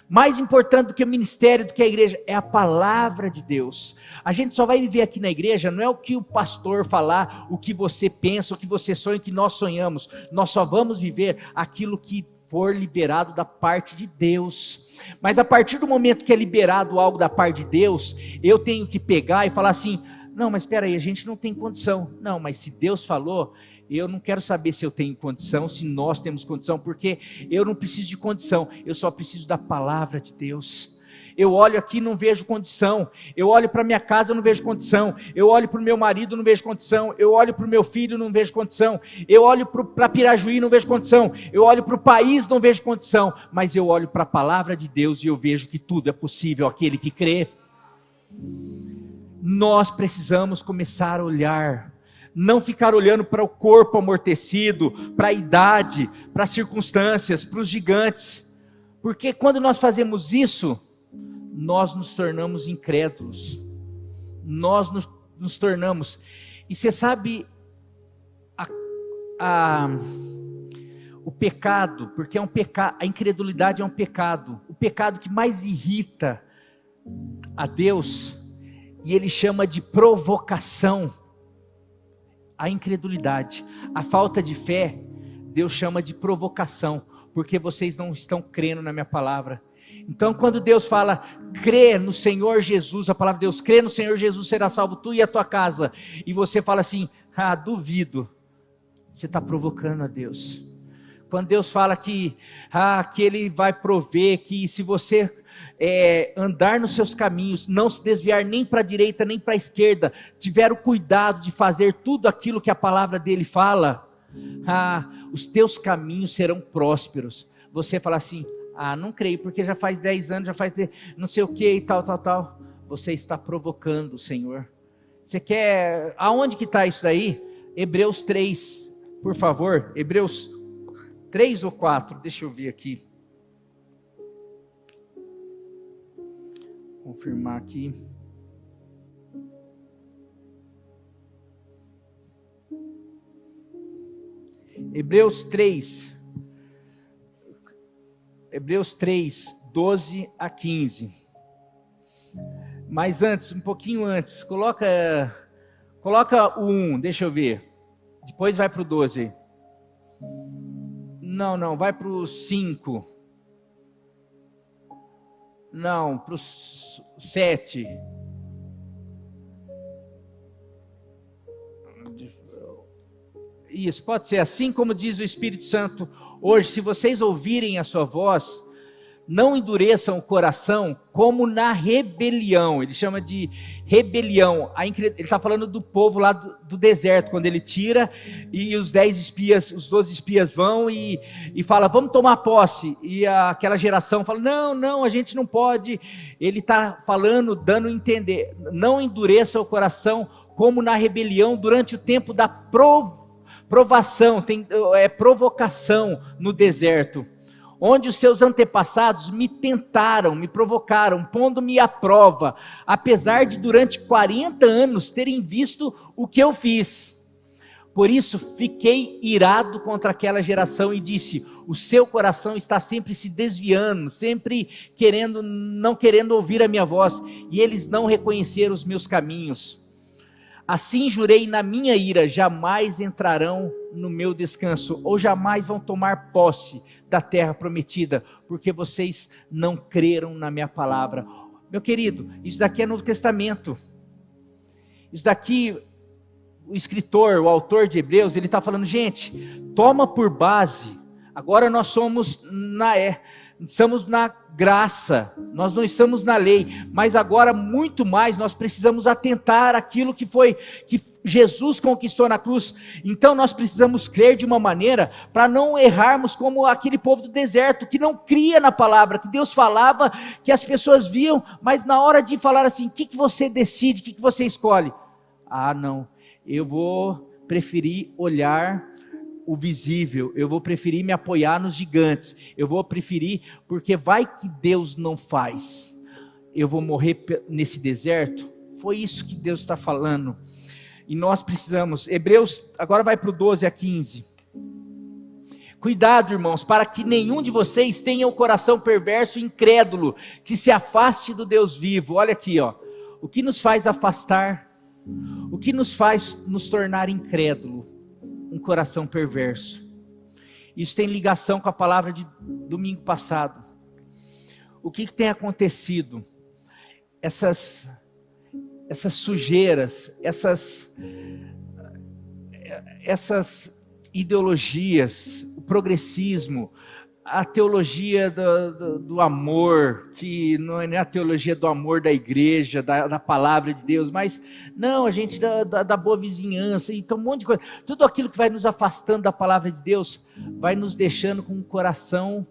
Mais importante do que o ministério, do que a igreja, é a palavra de Deus. A gente só vai viver aqui na igreja, não é o que o pastor falar, o que você pensa, o que você sonha, o que nós sonhamos. Nós só vamos viver aquilo que for liberado da parte de Deus. Mas a partir do momento que é liberado algo da parte de Deus, eu tenho que pegar e falar assim, não, mas espera aí, a gente não tem condição. Não, mas se Deus falou, eu não quero saber se eu tenho condição, se nós temos condição, porque eu não preciso de condição, eu só preciso da palavra de Deus. Eu olho aqui e não vejo condição, eu olho para minha casa e não vejo condição, eu olho para o meu marido e não vejo condição, eu olho para o meu filho e não vejo condição, eu olho para Pirajuí e não vejo condição, eu olho para o país e não vejo condição, mas eu olho para a palavra de Deus e eu vejo que tudo é possível aquele que crê. Nós precisamos começar a olhar, não ficar olhando para o corpo amortecido, para a idade, para as circunstâncias, para os gigantes, porque quando nós fazemos isso, nós nos tornamos incrédulos, nós nos tornamos, e você sabe, o pecado, porque é um pecado, a incredulidade é um pecado, o pecado que mais irrita a Deus, e ele chama de provocação, a incredulidade, a falta de fé, Deus chama de provocação, porque vocês não estão crendo na minha palavra. Então quando Deus fala, crê no Senhor Jesus, a palavra de Deus, crê no Senhor Jesus, será salvo tu e a tua casa, e você fala assim, duvido, você está provocando a Deus. Quando Deus fala que Ele vai prover, que se você andar nos seus caminhos, não se desviar nem para a direita nem para a esquerda, tiver o cuidado de fazer tudo aquilo que a palavra dele fala, os teus caminhos serão prósperos. Você fala assim, não creio, porque já faz 10 anos, já faz não sei o que e tal. Você está provocando o Senhor. Você quer, aonde que está isso daí? Hebreus 3, por favor, Hebreus 3 ou 4, deixa eu ver aqui. Confirmar aqui. Hebreus 3, 12 a 15. Mas antes, um pouquinho antes, coloca o 1, deixa eu ver. Depois vai para o 12. Não, vai para o 5. Não, para o 7. Isso, pode ser assim como diz o Espírito Santo hoje, se vocês ouvirem a sua voz, não endureçam o coração como na rebelião. Ele chama de rebelião. Ele está falando do povo lá do deserto, quando ele tira e os 12 espias vão e fala, vamos tomar posse. E aquela geração fala, não, a gente não pode. Ele está falando, dando a entender, não endureça o coração como na rebelião durante o tempo da provação, provocação no deserto, onde os seus antepassados me tentaram, me provocaram, pondo-me à prova, apesar de durante 40 anos terem visto o que eu fiz. Por isso fiquei irado contra aquela geração e disse, o seu coração está sempre se desviando, sempre não querendo ouvir a minha voz, e eles não reconheceram os meus caminhos. Assim jurei na minha ira, jamais entrarão no meu descanso, ou jamais vão tomar posse da terra prometida, porque vocês não creram na minha palavra. Meu querido, isso daqui é Novo Testamento. Isso daqui, o escritor, o autor de Hebreus, ele está falando, gente, toma por base, agora nós somos estamos na graça, nós não estamos na lei, mas agora muito mais nós precisamos atentar àquilo que Jesus conquistou na cruz. Então nós precisamos crer de uma maneira para não errarmos como aquele povo do deserto, que não cria na palavra, que Deus falava, que as pessoas viam, mas na hora de falar assim, o que você decide, o que você escolhe? Ah não, eu vou preferir olhar o visível, eu vou preferir me apoiar nos gigantes, eu vou preferir, porque vai que Deus não faz, eu vou morrer nesse deserto. Foi isso que Deus está falando, e nós precisamos. Hebreus, agora vai para o 12 a 15, cuidado irmãos, para que nenhum de vocês tenha o coração perverso e incrédulo, que se afaste do Deus vivo. Olha aqui, o que nos faz afastar, o que nos faz nos tornar incrédulo? Um coração perverso. Isso tem ligação com a palavra de domingo passado. O que tem acontecido? Essas sujeiras, essas ideologias, o progressismo, a teologia do amor, que não é a teologia do amor da igreja, da palavra de Deus, mas não, a gente da boa vizinhança, então um monte de coisa, tudo aquilo que vai nos afastando da palavra de Deus, vai nos deixando com um coração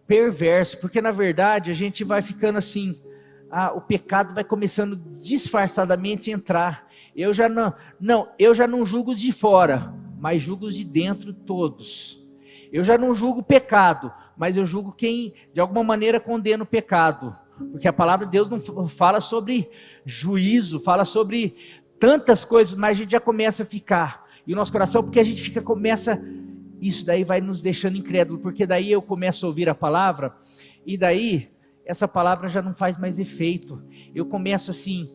perverso, porque na verdade a gente vai ficando assim, o pecado vai começando disfarçadamente a entrar. Eu já não julgo de fora, mas julgo os de dentro todos. Eu já não julgo o pecado, mas eu julgo quem de alguma maneira condena o pecado, porque a palavra de Deus não fala sobre juízo, fala sobre tantas coisas, mas a gente já começa a ficar, e o nosso coração, porque a gente isso daí vai nos deixando incrédulo, porque daí eu começo a ouvir a palavra, e daí essa palavra já não faz mais efeito, eu começo assim,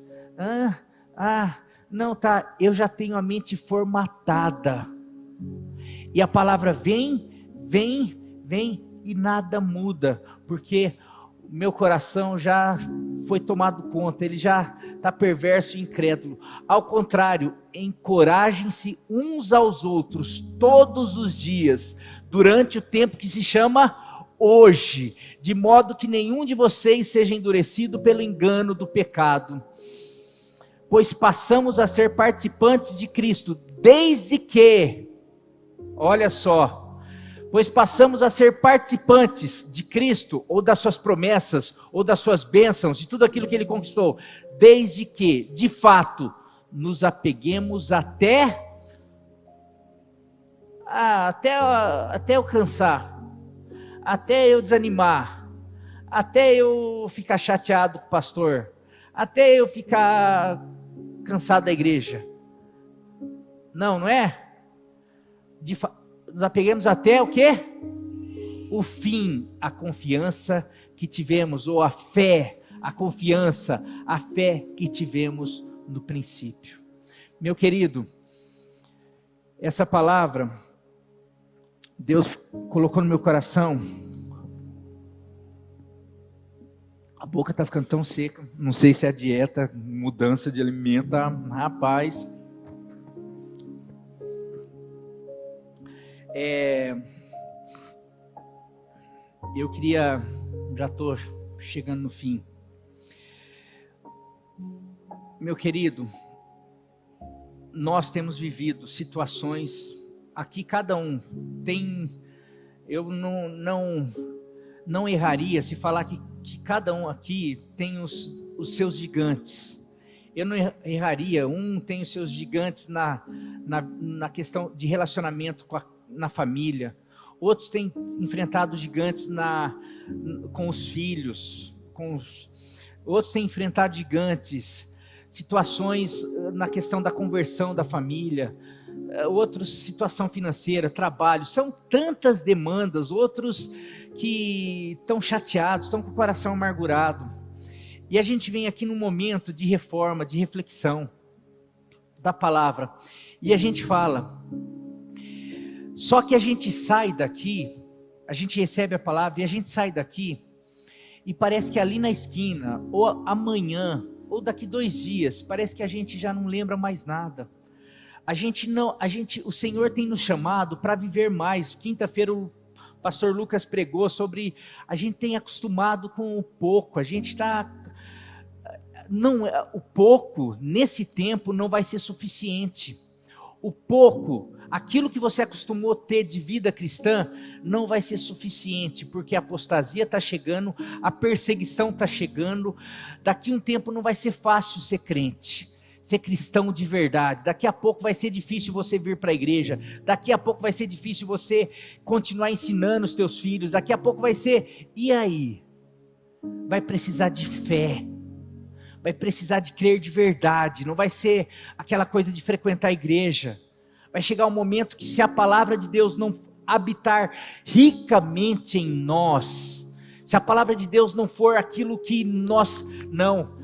eu já tenho a mente formatada, e a palavra vem e nada muda, porque o meu coração já foi tomado conta, ele já está perverso e incrédulo. Ao contrário, encorajem-se uns aos outros todos os dias, durante o tempo que se chama hoje, de modo que nenhum de vocês seja endurecido pelo engano do pecado, pois passamos a ser participantes de Cristo, desde que, olha só, pois passamos a ser participantes de Cristo, ou das suas promessas, ou das suas bênçãos, de tudo aquilo que Ele conquistou, desde que, de fato, nos apeguemos até eu cansar, até eu desanimar, até eu ficar chateado com o pastor, até eu ficar cansado da igreja. Não é? Nos apeguemos até o quê? O fim, a confiança que tivemos, ou a fé, a confiança, a fé que tivemos no princípio. Meu querido, essa palavra, Deus colocou no meu coração, a boca está ficando tão seca, não sei se é a dieta, mudança de alimento, rapaz. Eu queria, já estou chegando no fim, meu querido, nós temos vivido situações, aqui cada um tem, eu não erraria se falar que cada um aqui tem os seus gigantes, eu não erraria, um tem os seus gigantes na questão de relacionamento na família, outros têm enfrentado gigantes com os filhos, outros têm enfrentado gigantes, situações na questão da conversão da família, outros situação financeira, trabalho, são tantas demandas, outros que estão chateados, estão com o coração amargurado, e a gente vem aqui num momento de reforma, de reflexão da palavra, e a gente fala, só que a gente sai daqui, a gente recebe a palavra e a gente sai daqui, e parece que ali na esquina, ou amanhã, ou daqui 2 dias, parece que a gente já não lembra mais nada. O Senhor tem nos chamado para viver mais. Quinta-feira o pastor Lucas pregou sobre, a gente tem acostumado com o pouco, a gente está, não, o pouco nesse tempo não vai ser suficiente. O pouco, aquilo que você acostumou a ter de vida cristã, não vai ser suficiente, porque a apostasia está chegando, a perseguição está chegando, daqui um tempo não vai ser fácil ser crente, ser cristão de verdade, daqui a pouco vai ser difícil você vir para a igreja, daqui a pouco vai ser difícil você continuar ensinando os teus filhos, daqui a pouco vai ser, e aí? Vai precisar de fé, vai precisar de crer de verdade, não vai ser aquela coisa de frequentar a igreja. Vai chegar um momento que, se a palavra de Deus não habitar ricamente em nós, se a palavra de Deus não for aquilo que nós, não,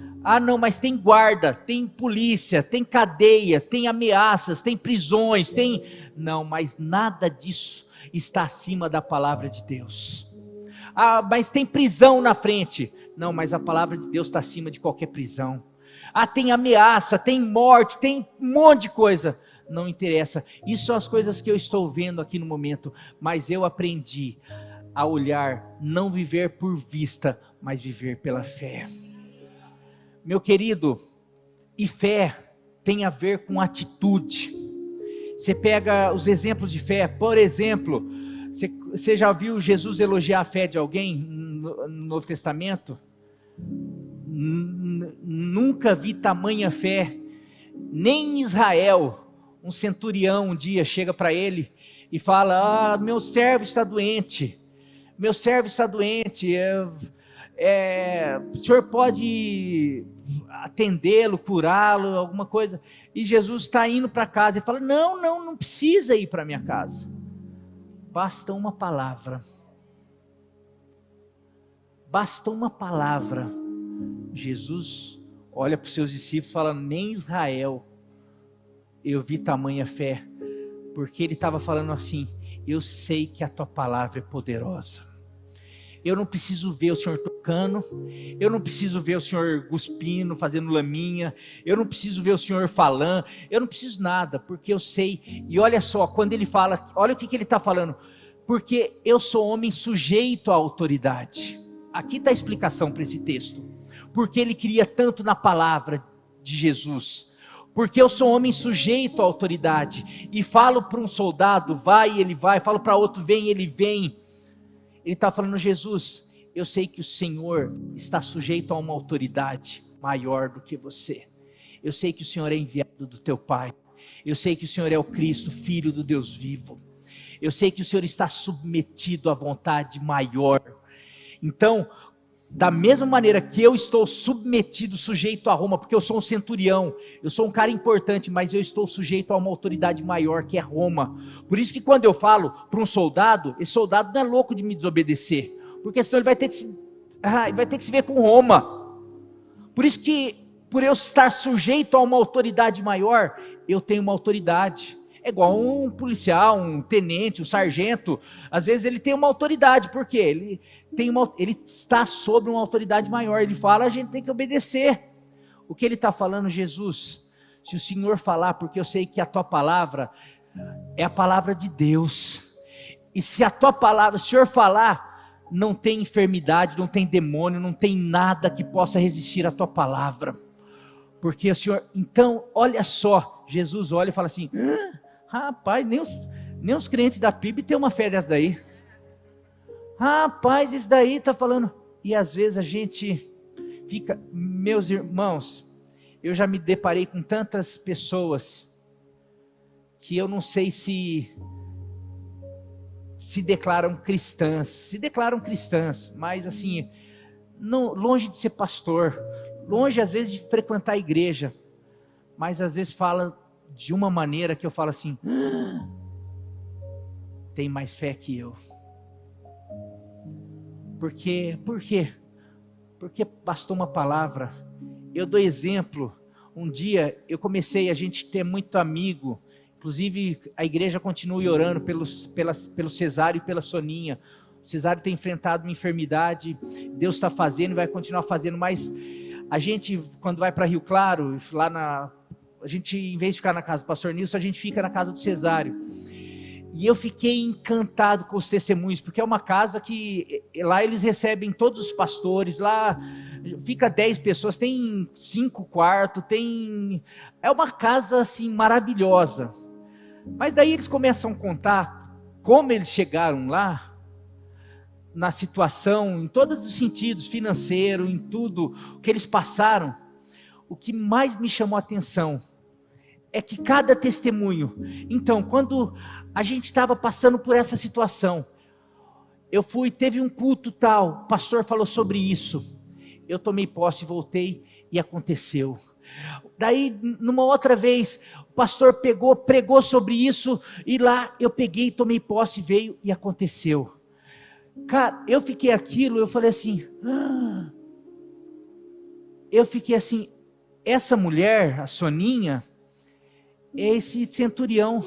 mas tem guarda, tem polícia, tem cadeia, tem ameaças, tem prisões, não, mas nada disso está acima da palavra de Deus. Mas tem prisão na frente. Não, mas a palavra de Deus está acima de qualquer prisão. Tem ameaça, tem morte, tem um monte de coisa. Não interessa. Isso são as coisas que eu estou vendo aqui no momento. Mas eu aprendi a olhar, não viver por vista, mas viver pela fé. Meu querido, e fé tem a ver com atitude. Você pega os exemplos de fé, por exemplo, você já viu Jesus elogiar a fé de alguém no Novo Testamento? Nunca vi tamanha fé, nem em Israel. Um centurião um dia chega para ele e fala: meu servo está doente, o senhor pode atendê-lo, curá-lo, alguma coisa? E Jesus está indo para casa e fala: não precisa ir para minha casa, basta uma palavra. Basta uma palavra. Jesus olha para os seus discípulos e fala: nem Israel eu vi tamanha fé, porque ele estava falando assim: eu sei que a tua palavra é poderosa. Eu não preciso ver o Senhor tocando, eu não preciso ver o Senhor cuspindo, fazendo laminha, eu não preciso ver o Senhor falando, eu não preciso nada, porque eu sei. E olha só, quando ele fala, olha o que ele está falando: porque eu sou homem sujeito à autoridade. Aqui está a explicação para esse texto. Porque ele cria tanto na palavra de Jesus. Porque eu sou homem sujeito à autoridade. E falo para um soldado, vai, ele vai. Falo para outro, vem, ele vem. Ele está falando: Jesus, eu sei que o Senhor está sujeito a uma autoridade maior do que você. Eu sei que o Senhor é enviado do teu Pai. Eu sei que o Senhor é o Cristo, Filho do Deus vivo. Eu sei que o Senhor está submetido à vontade maior. Então, da mesma maneira que eu estou submetido, sujeito a Roma, porque eu sou um centurião, eu sou um cara importante, mas eu estou sujeito a uma autoridade maior, que é Roma. Por isso que quando eu falo para um soldado, esse soldado não é louco de me desobedecer, porque senão ele vai ter que se ver com Roma. Por isso que, por eu estar sujeito a uma autoridade maior, eu tenho uma autoridade. É igual um policial, um tenente, um sargento. Às vezes ele tem uma autoridade, porque ele está sobre uma autoridade maior. Ele fala, a gente tem que obedecer. O que ele está falando: Jesus, se o Senhor falar, porque eu sei que a tua palavra é a palavra de Deus, e se a tua palavra, o Senhor falar, não tem enfermidade, não tem demônio, não tem nada que possa resistir à tua palavra, porque o Senhor. Então, olha só, Jesus olha e fala assim: rapaz, nem os crentes da PIB tem uma fé dessa daí. Rapaz, isso daí está falando. E às vezes a gente fica, meus irmãos, eu já me deparei com tantas pessoas que eu não sei se declaram cristãs, mas assim, não, longe de ser pastor, longe às vezes de frequentar a igreja, mas às vezes fala de uma maneira que eu falo assim: tem mais fé que eu. Por quê? Porque bastou uma palavra. Eu dou exemplo. Um dia eu comecei a gente ter muito amigo, inclusive a igreja continua orando pelo Cesário e pela Soninha. O Cesário tem enfrentado uma enfermidade, Deus está fazendo e vai continuar fazendo, mas a gente, quando vai para Rio Claro, a gente, em vez de ficar na casa do pastor Nilson, a gente fica na casa do Cesário. E eu fiquei encantado com os testemunhos, porque é uma casa que lá eles recebem todos os pastores, lá fica 10 pessoas, tem 5 quartos, é uma casa assim maravilhosa. Mas daí eles começam a contar como eles chegaram lá, na situação, em todos os sentidos, financeiro, em tudo o que eles passaram. O que mais me chamou a atenção é que cada testemunho, então, quando a gente estava passando por essa situação, teve um culto tal, o pastor falou sobre isso, eu tomei posse, voltei e aconteceu. Daí, numa outra vez, o pastor pregou sobre isso, e lá eu peguei, tomei posse, veio e aconteceu. Cara, eu fiquei aquilo, eu falei assim, essa mulher, a Soninha, é esse centurião,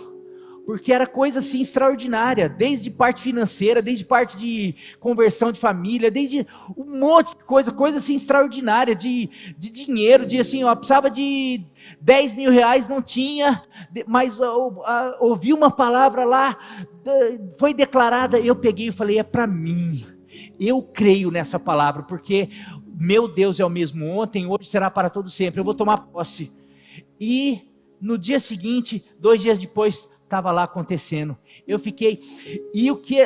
porque era coisa assim extraordinária, desde parte financeira, desde parte de conversão de família, desde um monte de coisa assim extraordinária, de dinheiro, de assim, precisava de 10 mil reais, não tinha, mas ouvi uma palavra lá, foi declarada, eu peguei e falei, é para mim, eu creio nessa palavra, porque meu Deus é o mesmo ontem, hoje será para todo sempre, eu vou tomar posse. E no dia seguinte, 2 dias depois, estava lá acontecendo. Eu fiquei,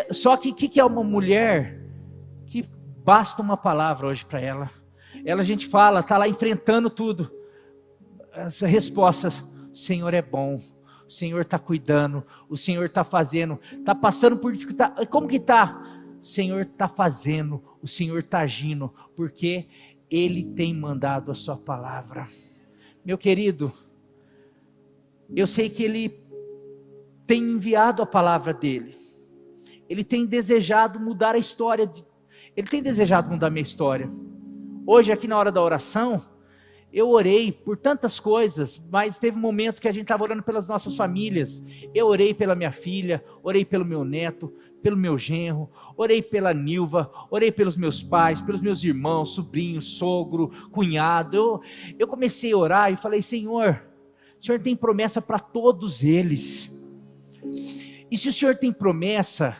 só que é uma mulher que basta uma palavra hoje para ela. A gente fala, está lá enfrentando tudo. Essa resposta, o Senhor é bom, o Senhor está cuidando, o Senhor está fazendo, está passando por dificuldade. Como que está? O Senhor está fazendo, o Senhor está agindo, porque Ele tem mandado a sua palavra. Meu querido, eu sei que Ele tem enviado a palavra dEle, Ele tem desejado mudar a história, Ele tem desejado mudar a minha história. Hoje aqui na hora da oração, eu orei por tantas coisas, mas teve um momento que a gente estava orando pelas nossas famílias. Eu orei pela minha filha, orei pelo meu neto, pelo meu genro, orei pela Nilva, orei pelos meus pais, pelos meus irmãos, sobrinhos, sogro, cunhado. Eu comecei a orar e falei, Senhor, o Senhor tem promessa para todos eles. E se o Senhor tem promessa,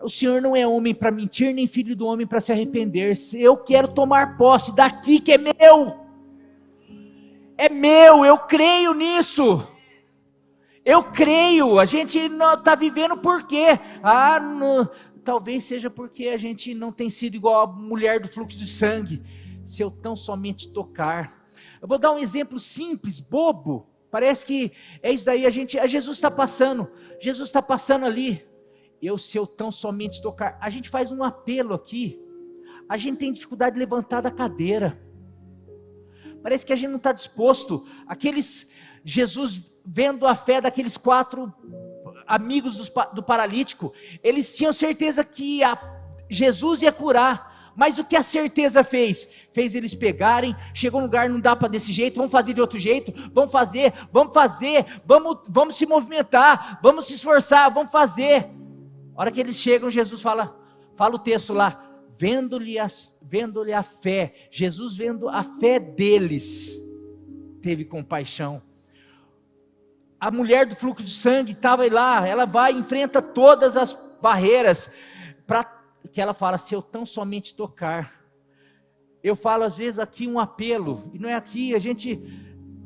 o Senhor não é homem para mentir, nem filho do homem para se arrepender. Eu quero tomar posse daqui que é meu. É meu, eu creio nisso. Eu creio, a gente não está vivendo por quê? Talvez seja porque a gente não tem sido igual a mulher do fluxo de sangue. Se eu tão somente tocar. Eu vou dar um exemplo simples, bobo. Parece que é isso daí, Jesus está passando ali. Se eu tão somente tocar, a gente faz um apelo aqui. A gente tem dificuldade de levantar da cadeira. Parece que a gente não está disposto. Jesus vendo a fé daqueles 4 amigos do paralítico, eles tinham certeza que Jesus ia curar. Mas o que a certeza fez? Fez eles pegarem, chegou um lugar, não dá para desse jeito, vamos fazer de outro jeito, vamos se movimentar, vamos se esforçar, vamos fazer. A hora que eles chegam, Jesus fala o texto lá, vendo-lhe a fé, Jesus vendo a fé deles, teve compaixão. A mulher do fluxo de sangue estava lá, ela vai e enfrenta todas as barreiras, que ela fala, se eu tão somente tocar. Eu falo às vezes aqui um apelo, e não é aqui,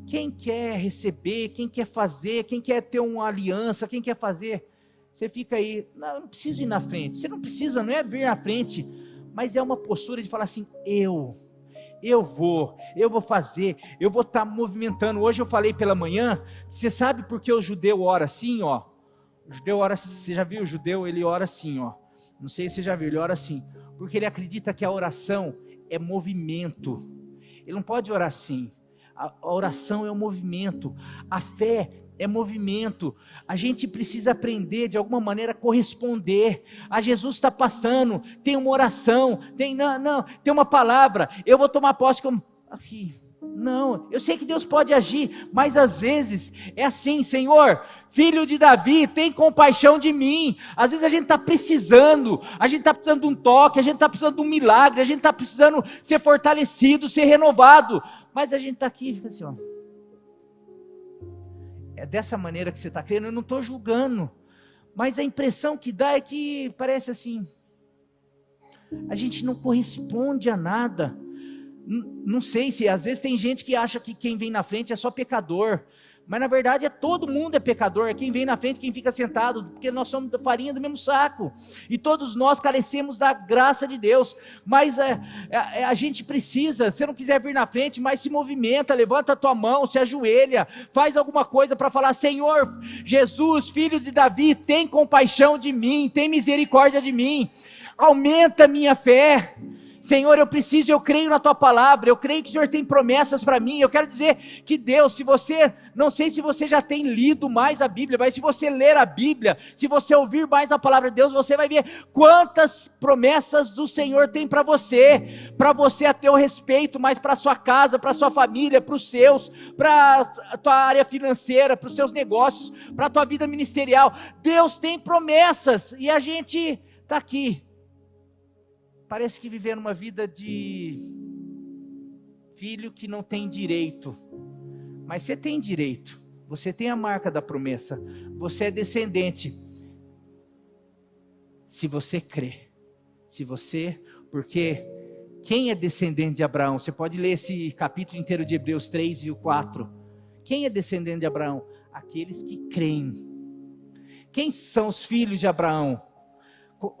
quem quer receber, quem quer fazer, quem quer ter uma aliança, quem quer fazer, você fica aí, não precisa ir na frente, você não precisa, não é vir na frente, mas é uma postura de falar assim, eu vou fazer, eu vou estar movimentando. Hoje eu falei pela manhã, você sabe por que o judeu ora assim, ó? O judeu ora, você já viu o judeu, ele ora assim, ó. Não sei se você já viu, ele ora assim, porque ele acredita que a oração é movimento. Ele não pode orar assim. A oração é um movimento, a fé é movimento. A gente precisa aprender de alguma maneira a corresponder. A Jesus está passando, tem uma oração, tem uma palavra. Eu vou tomar posse como assim. Não, eu sei que Deus pode agir, mas às vezes é assim, Senhor, filho de Davi, tem compaixão de mim. Às vezes a gente está precisando de um toque, a gente está precisando de um milagre, a gente está precisando ser fortalecido, ser renovado, mas a gente está aqui, fica assim, ó. É dessa maneira que você está crendo, eu não estou julgando, Mas a impressão que dá é que parece assim, a gente não corresponde a nada. Não sei se às vezes tem gente que acha que quem vem na frente é só pecador, mas na verdade todo mundo é pecador, é quem vem na frente, quem fica sentado, porque nós somos farinha do mesmo saco, e todos nós carecemos da graça de Deus, mas a gente precisa, se não quiser vir na frente, mas se movimenta, levanta a tua mão, se ajoelha, faz alguma coisa para falar: Senhor Jesus, filho de Davi, tem compaixão de mim, tem misericórdia de mim, aumenta a minha fé. Senhor, eu preciso, eu creio na tua palavra, eu creio que o Senhor tem promessas para mim. Eu quero dizer que Deus, se você, não sei se você já tem lido mais a Bíblia, mas se você ler a Bíblia, se você ouvir mais a palavra de Deus, você vai ver quantas promessas o Senhor tem para você a teu respeito, mas para a sua casa, para a sua família, para os seus, para a tua área financeira, para os seus negócios, para a tua vida ministerial. Deus tem promessas, e a gente está aqui. Parece que vivendo uma vida de filho que não tem direito, mas você tem direito, você tem a marca da promessa, você é descendente, se você crê, porque quem é descendente de Abraão? Você pode ler esse capítulo inteiro de Hebreus 3 e o 4, quem é descendente de Abraão? Aqueles que creem. Quem são os filhos de Abraão?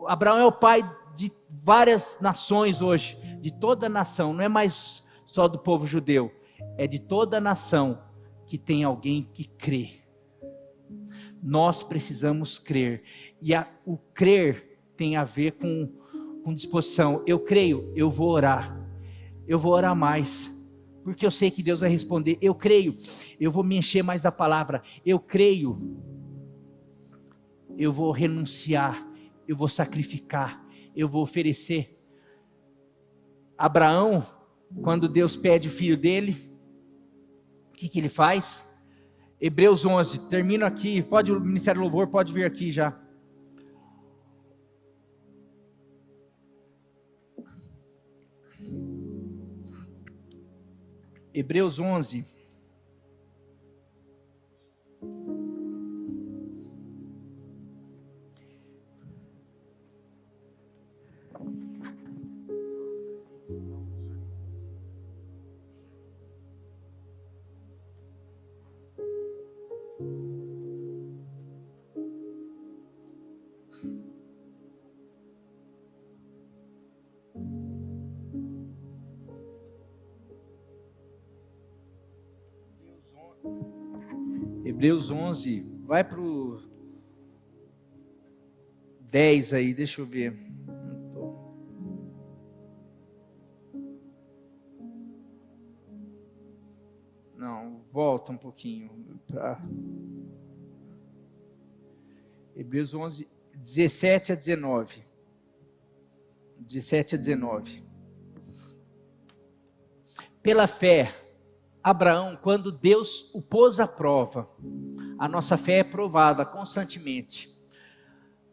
Abraão é o pai de várias nações hoje, de toda a nação, não é mais só do povo judeu, é de toda a nação que tem alguém que crê. Nós precisamos crer, e o crer tem a ver com disposição. Eu creio, eu vou orar mais, porque eu sei que Deus vai responder. Eu creio, eu vou me encher mais da palavra. Eu creio, eu vou renunciar, eu vou sacrificar, eu vou oferecer. Abraão, quando Deus pede o filho dele, o que ele faz? Hebreus 11, termino aqui, o Ministério do Louvor pode vir aqui já. Hebreus 11. Hebreus 11, vai para o 10 aí, deixa eu ver. Não, volta um pouquinho. Hebreus 11, 17 a 19. 17 a 19. Pela fé, Abraão, quando Deus o pôs à prova, a nossa fé é provada constantemente.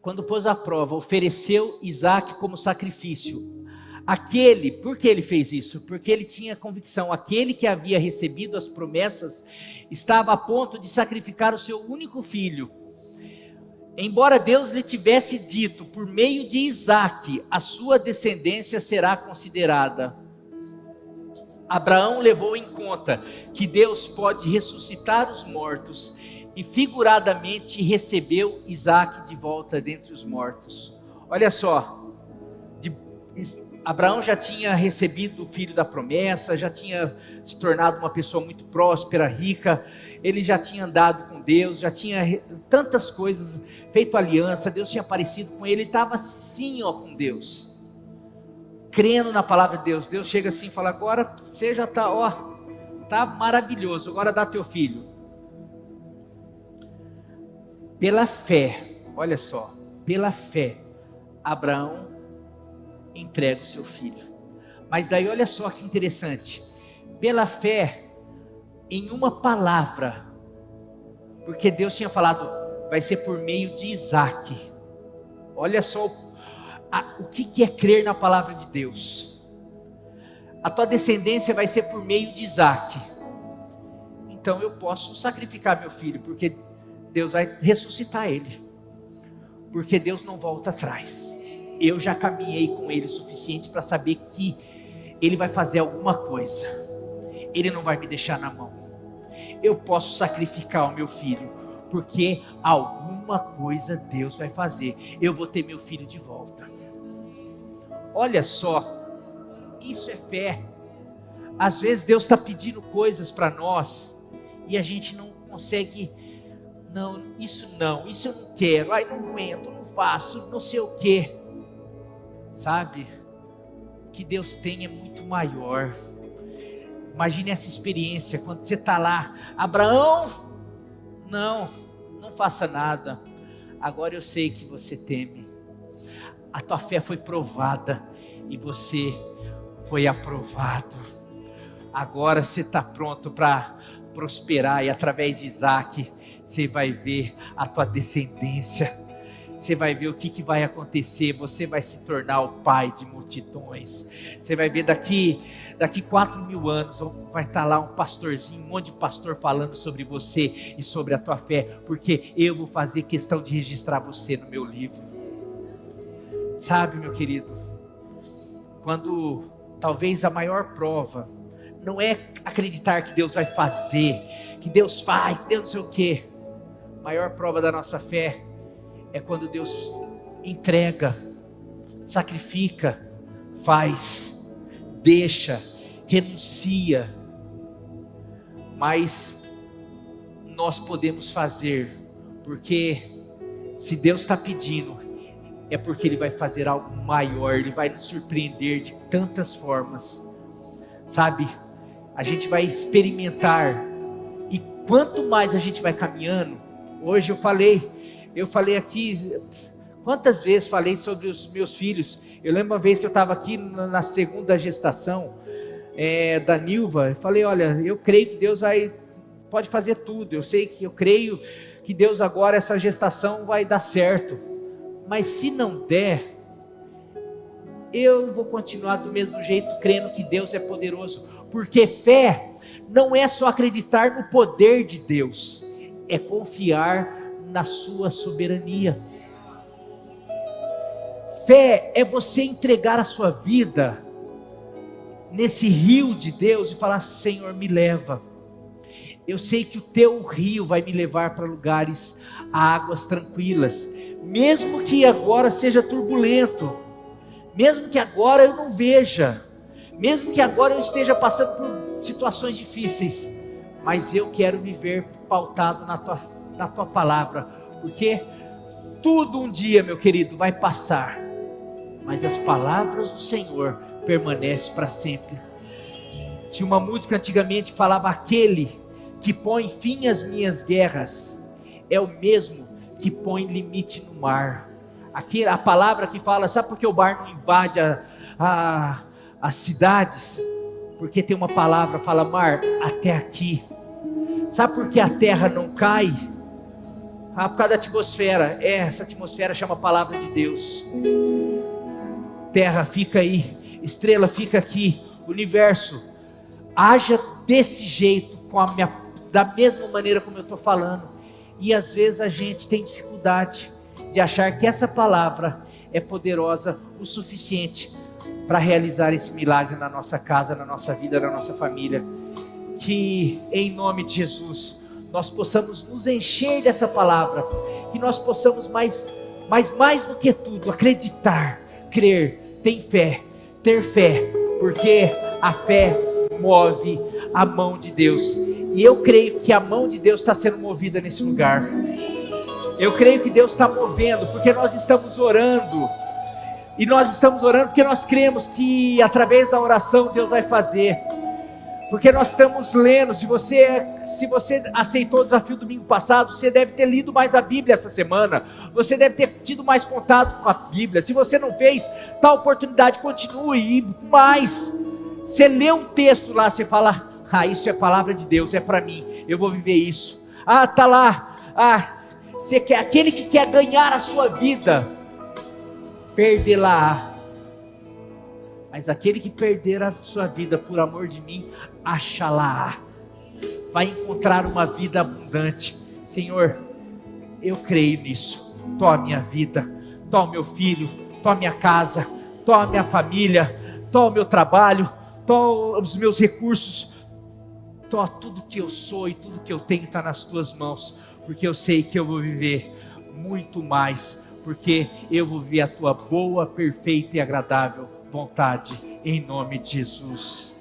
Quando pôs à prova, ofereceu Isaque como sacrifício. Por que ele fez isso? Porque ele tinha convicção, aquele que havia recebido as promessas, estava a ponto de sacrificar o seu único filho. Embora Deus lhe tivesse dito, por meio de Isaque, a sua descendência será considerada. Abraão levou em conta que Deus pode ressuscitar os mortos e figuradamente recebeu Isaque de volta dentre os mortos. Olha só, Abraão já tinha recebido o filho da promessa, já tinha se tornado uma pessoa muito próspera, rica, ele já tinha andado com Deus, já tinha tantas coisas, feito aliança, Deus tinha aparecido com ele, estava assim com Deus. Crendo na palavra de Deus. Deus chega assim e fala: agora você já está, está maravilhoso, agora dá teu filho. Pela fé, olha só, pela fé, Abraão entrega o seu filho. Mas daí olha só que interessante, pela fé, em uma palavra, porque Deus tinha falado, vai ser por meio de Isaque. Olha só o que é crer na palavra de Deus. A tua descendência vai ser por meio de Isaque. Então eu posso sacrificar meu filho, porque Deus vai ressuscitar ele. porque Deus não volta atrás. Eu já caminhei com Ele o suficiente para saber que Ele vai fazer alguma coisa. Ele não vai me deixar na mão. Eu posso sacrificar o meu filho, porque alguma coisa Deus vai fazer. Eu vou ter meu filho de volta. Olha só, isso é fé. Às vezes Deus está pedindo coisas para nós e a gente não consegue. Não, isso eu não quero. Ai, não aguento, não faço, não sei o que. Sabe? O que Deus tem é muito maior. Imagine essa experiência quando você está lá, Abraão, não faça nada. Agora eu sei que você teme. A tua fé foi provada e você foi aprovado. Agora você está pronto para prosperar e através de Isaac você vai ver a tua descendência. Você vai ver o que vai acontecer. Você vai se tornar o pai de multidões. Você vai ver daqui 4.000 anos vai estar lá um pastorzinho, um monte de pastor falando sobre você e sobre a tua fé, porque eu vou fazer questão de registrar você no meu livro. Sabe, meu querido, quando talvez a maior prova não é acreditar que Deus vai fazer, que Deus faz, que Deus não sei o quê. A maior prova da nossa fé é quando Deus entrega, sacrifica, faz, deixa, renuncia. Mas nós podemos fazer, porque se Deus está pedindo, é porque Ele vai fazer algo maior, Ele vai nos surpreender de tantas formas, sabe? A gente vai experimentar, e quanto mais a gente vai caminhando, hoje eu falei aqui, quantas vezes falei sobre os meus filhos. Eu lembro uma vez que eu estava aqui na segunda gestação da Nilva, eu falei, olha, eu creio que Deus pode fazer tudo, eu creio que Deus agora, essa gestação vai dar certo, mas se não der, eu vou continuar do mesmo jeito, crendo que Deus é poderoso, porque fé não é só acreditar no poder de Deus, é confiar na sua soberania. Fé é você entregar a sua vida nesse rio de Deus e falar, Senhor, me leva. Eu sei que o teu rio vai me levar para lugares, a águas tranquilas, mesmo que agora seja turbulento, mesmo que agora eu não veja, mesmo que agora eu esteja passando por situações difíceis, mas eu quero viver pautado na tua palavra, porque tudo um dia, meu querido, vai passar, mas as palavras do Senhor permanecem para sempre. Tinha uma música antigamente que falava, aquele que põe fim às minhas guerras é o mesmo que põe limite no mar. Aqui a palavra que fala, sabe por que o mar não invade as cidades? Porque tem uma palavra, fala, mar, até aqui. Sabe por que a terra não cai? Por causa da atmosfera. Essa atmosfera chama a palavra de Deus. Terra, fica aí. Estrela, fica aqui. Universo, haja desse jeito, da mesma maneira como eu estou falando. E às vezes a gente tem dificuldade de achar que essa palavra é poderosa o suficiente para realizar esse milagre na nossa casa, na nossa vida, na nossa família. Que em nome de Jesus nós possamos nos encher dessa palavra, que nós possamos mais do que tudo acreditar, crer, ter fé, porque a fé move a mão de Deus, e eu creio que a mão de Deus está sendo movida nesse lugar. Eu creio que Deus está movendo, porque nós estamos orando, e nós estamos orando porque nós cremos que através da oração Deus vai fazer. Porque nós estamos lendo, se você aceitou o desafio domingo passado, você deve ter lido mais a Bíblia essa semana, você deve ter tido mais contato com a Bíblia. Se você não fez, tá a oportunidade, continue, e mais, você lê um texto lá, você fala, isso é palavra de Deus, é para mim, eu vou viver isso. Tá lá, você quer, aquele que quer ganhar a sua vida, perdê-la. Mas aquele que perder a sua vida por amor de mim, achá-la, vai encontrar uma vida abundante. Senhor, eu creio nisso. Tó a minha vida, tó o meu filho, tó a minha casa, tó a minha família, tó o meu trabalho, tó os meus recursos, tó tudo que eu sou e tudo que eu tenho está nas tuas mãos, porque eu sei que eu vou viver muito mais, porque eu vou viver a tua boa, perfeita e agradável vontade, em nome de Jesus.